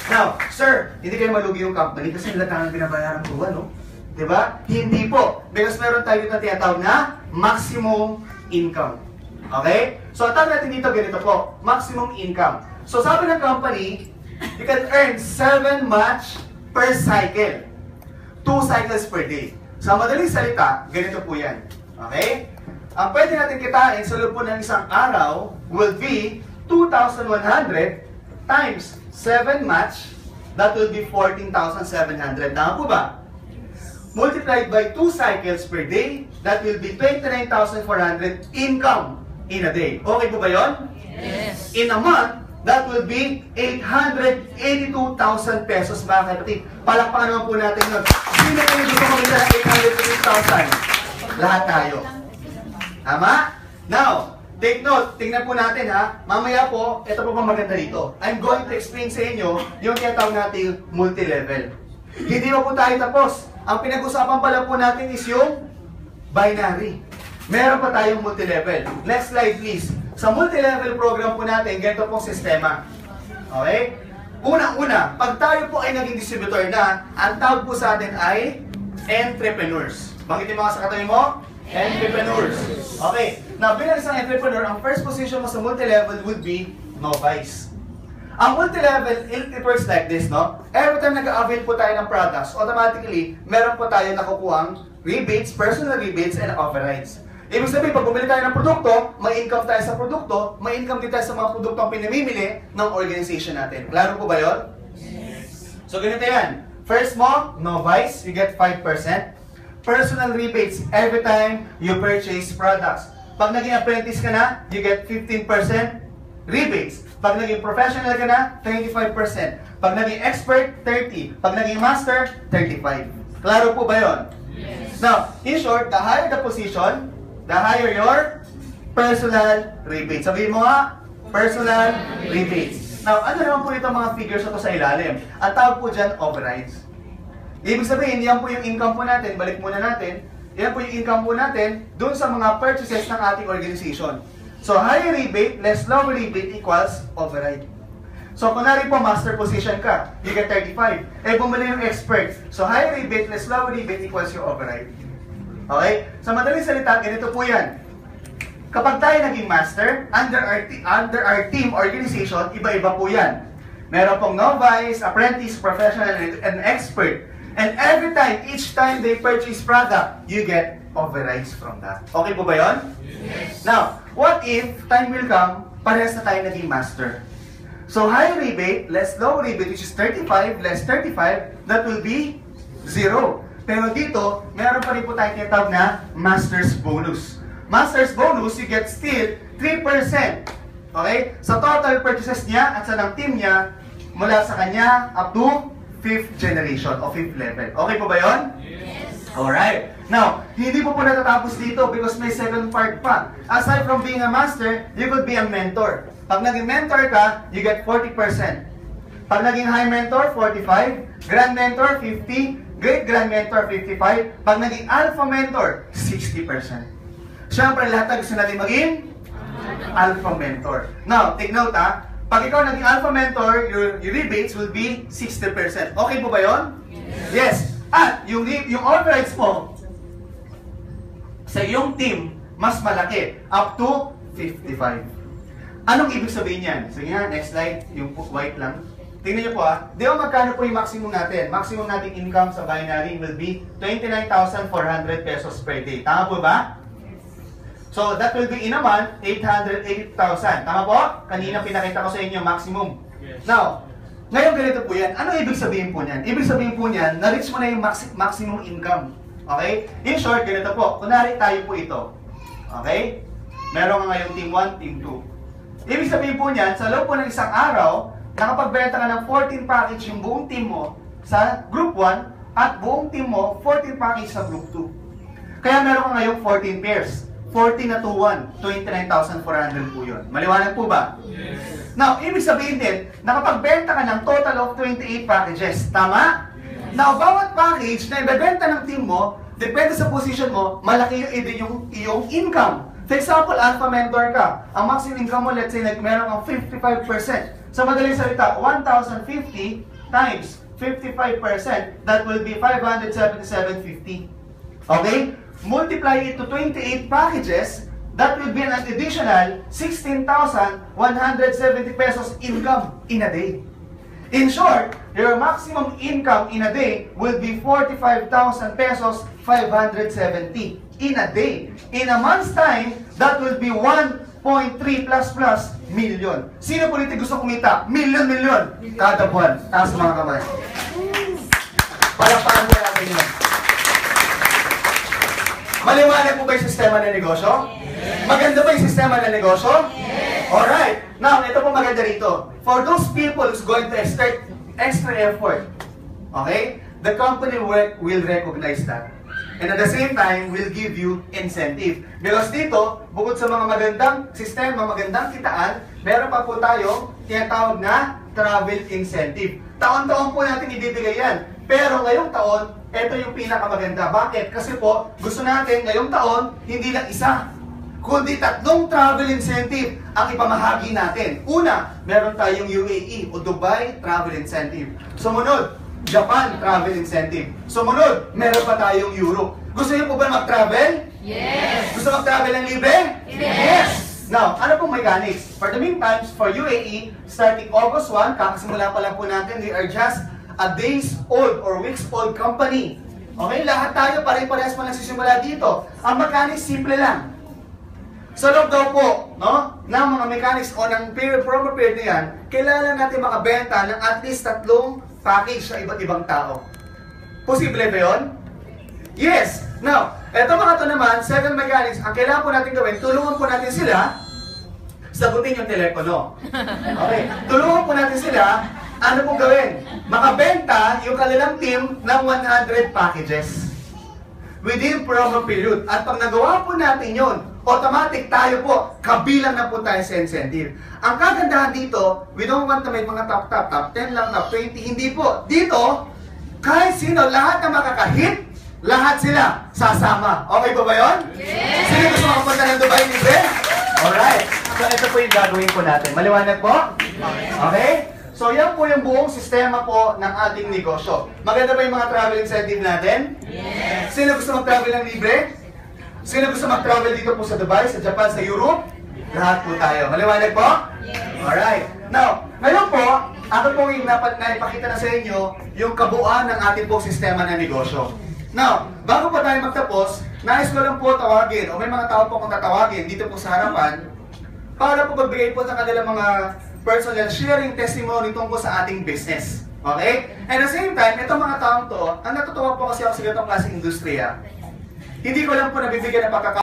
Now, sir, hindi kayo malugi yung company kasi nila tangang binabayaran 2-1, no? Diba? Hindi po. Because meron tayo dito tinatawag na maximum income. Okay? So, ang tawag natin dito, ganito po. Maximum income. So, sabi ng company, you can earn 7 match per cycle. 2 cycles per day. Sa madaling salita, ganito po yan. Okay? Ang pwede natin kitain sa loob po ng isang araw will be 2,100 times 7 match. That will be 14,700. Tama po ba? Multiplied by 2 cycles per day, that will be 29,400 income in a day. Okay po ba yun? Yes. In a month, that will be 882,000 pesos, mga kapatid. Palakpakan naman po natin yun. Sino po yung gusto kumita ng 882,000? Lahat tayo. Tama? Now, take note, tingnan po natin ha. Mamaya po, ito po pa maganda dito. I'm going to explain sa inyo yung tinatawag nating multi-level. Hindi pa po tayo tapos. Ang pinag-usapan pala po natin is yung binary. Meron pa tayong multi-level. Next slide please. Sa multi-level program po natin, ganito pong sistema. Okay? Unang-una, pag tayo po ay naging distributor na, ang tawag po sa atin ay entrepreneurs. Banggitin mo nga sa katabi mo? Entrepreneurs. Okay. Now, bilang isang entrepreneur, ang first position mo sa multi-level would be novice. Ang multi-level, it works like this, no? Every time nag-avail po tayo ng products, automatically, meron po tayo nakukuhang rebates, personal rebates, and overrides. Ibig sabihin, pag bumili tayo ng produkto, may income tayo sa produkto, may income din tayo sa mga produktong pinamimili ng organization natin. Klaro po ba yun? Yes. So, ganito yan. First mo, novice, you get 5%. Personal rebates every time you purchase products. Pag naging apprentice ka na, you get 15% rebates. Pag naging professional ka na, 25%. Pag naging expert, 30%. Pag naging master, 35%. Klaro po ba yun? Yes. Now, in short, the higher the position, the higher your personal rebates. Sabihin mo nga, personal rebates. Now, ano naman po itong mga figures na to sa ilalim? Ang tawag po dyan, overrides. Ibig sabihin, yan po yung income po natin. Balik muna natin. Yan po yung income po natin dun sa mga purchases ng ating organization. So, higher rebate less lower rebate equals override. So, kunwari po, master position ka, you get 35. Eh, bumili yung expert. So, higher rebate less lower rebate equals your override. Okay? Sa madaling salita, ganito po yan. Kapag tayo naging master, under our team organization, iba-iba po yan. Meron pong novice, apprentice, professional, and expert. And every time, each time they purchase product, you get overrides from that. Okay po ba yun? Yes. Now, what if time will come, parehas na tayo naging master? So, high rebate, less low rebate, which is 35, less 35, that will be 0. Pero dito, meron pa rin po tayong tinatawag na master's bonus. Master's bonus, you get still 3%. Okay? Sa total purchases niya at sa ng team niya, mula sa kanya up to 5th generation o 5th level. Okay po ba yun? Yes. Alright. Now, hindi po natatapos dito because may second part pa. Aside from being a master, you could be a mentor. Pag naging mentor ka, you get 40%. Pag naging high mentor, 45%. Grand mentor, 50%. Great grand mentor, 55%. Pag naging alpha mentor, 60%. Siyempre, lahat na gusto natin maging alpha mentor. Now, take note ha. Pag ikaw naging alpha mentor, your rebates will be 60%. Okay po ba yun? Yes. At yung overrides mo sa iyong team, mas malaki. Up to 55. Anong ibig sabihin yan? Sige nga, next slide. Yung white lang. Tingnan niyo po ha. Di ba magkano po yung maximum natin? Maximum nating income sa binary will be 29,400 pesos per day. Tama po ba? So, that will be in a month, 880,000. Tama po? Kanina pinakita ko sa inyo maximum. Yes. Now, ngayon ganito po yan. Ano ibig sabihin po niyan? Ibig sabihin po niyan, na-reach mo na yung maximum income. Okay? In short, ganito po. Kunwari tayo po ito. Okay? Meron nga ngayong team 1, team 2. Ibig sabihin po niyan, sa loob po ng isang araw, nakapagbenta ka ng 14 package yung buong team mo sa group 1 at buong team mo 14 package sa group 2. Kaya meron ka ngayong 14 pairs. 14 na to 1, 29,400 po yun. Maliwanag po ba? Yes. Now, ibig sabihin din, nakapagbenta ka ng total of 28 packages. Tama? Now, bawat package na ibebenta ng team mo, depende sa position mo, malaki yung iyong income. For example, alpha mentor ka. Ang maximum income mo, let's say, meron kang 55%. Sa madaling salita, 1,050 times 55%, that will be 577.50. Okay? Multiply it to 28 packages, that will be an additional 16,170 pesos income in a day. In short, your maximum income in a day will be 45,000 pesos 570 in a day. In a month's time, that will be 1.3 plus million. Sino po dito gusto kumita? Million kada buwan. Taas mga kamay. Palakpakan po natin yun. Maliwanag po ba yung sistema ng negosyo? Maganda ba yung sistema ng negosyo? Alright. Now, ito po maganda rito. For those people who's going to exert extra effort, okay, the company will recognize that. And at the same time, will give you incentive. Because dito, bukod sa mga magandang sistema, magandang kitaan, meron pa po tayong tinatawag na travel incentive. Taon-taon po natin ibibigay yan. Pero ngayong taon, ito yung pinakamaganda. Bakit? Kasi po, gusto natin ngayong taon, hindi lang isa, kundi 3 travel incentive ang ipamahagi natin. Una, meron tayong UAE o Dubai Travel Incentive. Sumunod, Japan Travel Incentive. Sumunod, meron pa tayong Europe. Gusto niyo po ba mag-travel? Yes. Gusto mag-travel ng libre? Yes. Now, ano pong mechanics? For the meantime, for UAE, starting August 1, kakasimula pa lang po natin, we are just a days old or weeks old company. Okay, lahat tayo pare-parehas pa nagsisimula dito. Ang mechanics, simple lang. Sa loob daw po, no, ng mga mechanics o ng promo period na yan, kailangan natin makabenta ng at least 3 package sa iba't ibang tao. Posible ba yun? Yes! Now, eto mga to naman, 7 mechanics, ang kailangan po natin gawin, tulungan po natin sila, sagutin yung telepono. Okay, tulungan po natin sila, ano pong gawin? Makabenta yung kanilang team ng 100 packages within promo period. At pag nagawa po natin yun, automatic tayo po, kabilang na po tayo sa incentive. Ang kagandahan dito, we don't want na may mga top 10 lang, top 20, hindi po. Dito, kahit sino, lahat na makakahit, lahat sila sasama. Okay po ba yun? Yes! Sino gusto makapunta ng Dubai libre? Alright. So ito po yung gagawin po natin. Maliwanag po? Okay? So yan po yung buong sistema po ng ating negosyo. Maganda ba yung mga travel incentive natin? Yes! Sino gusto mag-travel ng libre? Sino gusto mag-travel dito po sa Dubai, sa Japan, sa Europe? Lahat po tayo. Maliwanag po? Yes! Alright. Now, ngayon po, ako po yung naipakita na sa inyo yung kabuuan ng ating pong sistema ng negosyo. Now, bago pa tayo magtapos, nais ko lang po tawagin, o may mga tao po akong tatawagin dito po sa harapan, para po pagbigay po sa kanilang mga personal sharing testimony tungkol sa ating business. Okay? And at the same time, itong mga taong to, ang natutuwa po kasi ako sa ganitong klaseng industriya, hindi ko lang po nabibigyan ng pagkakataon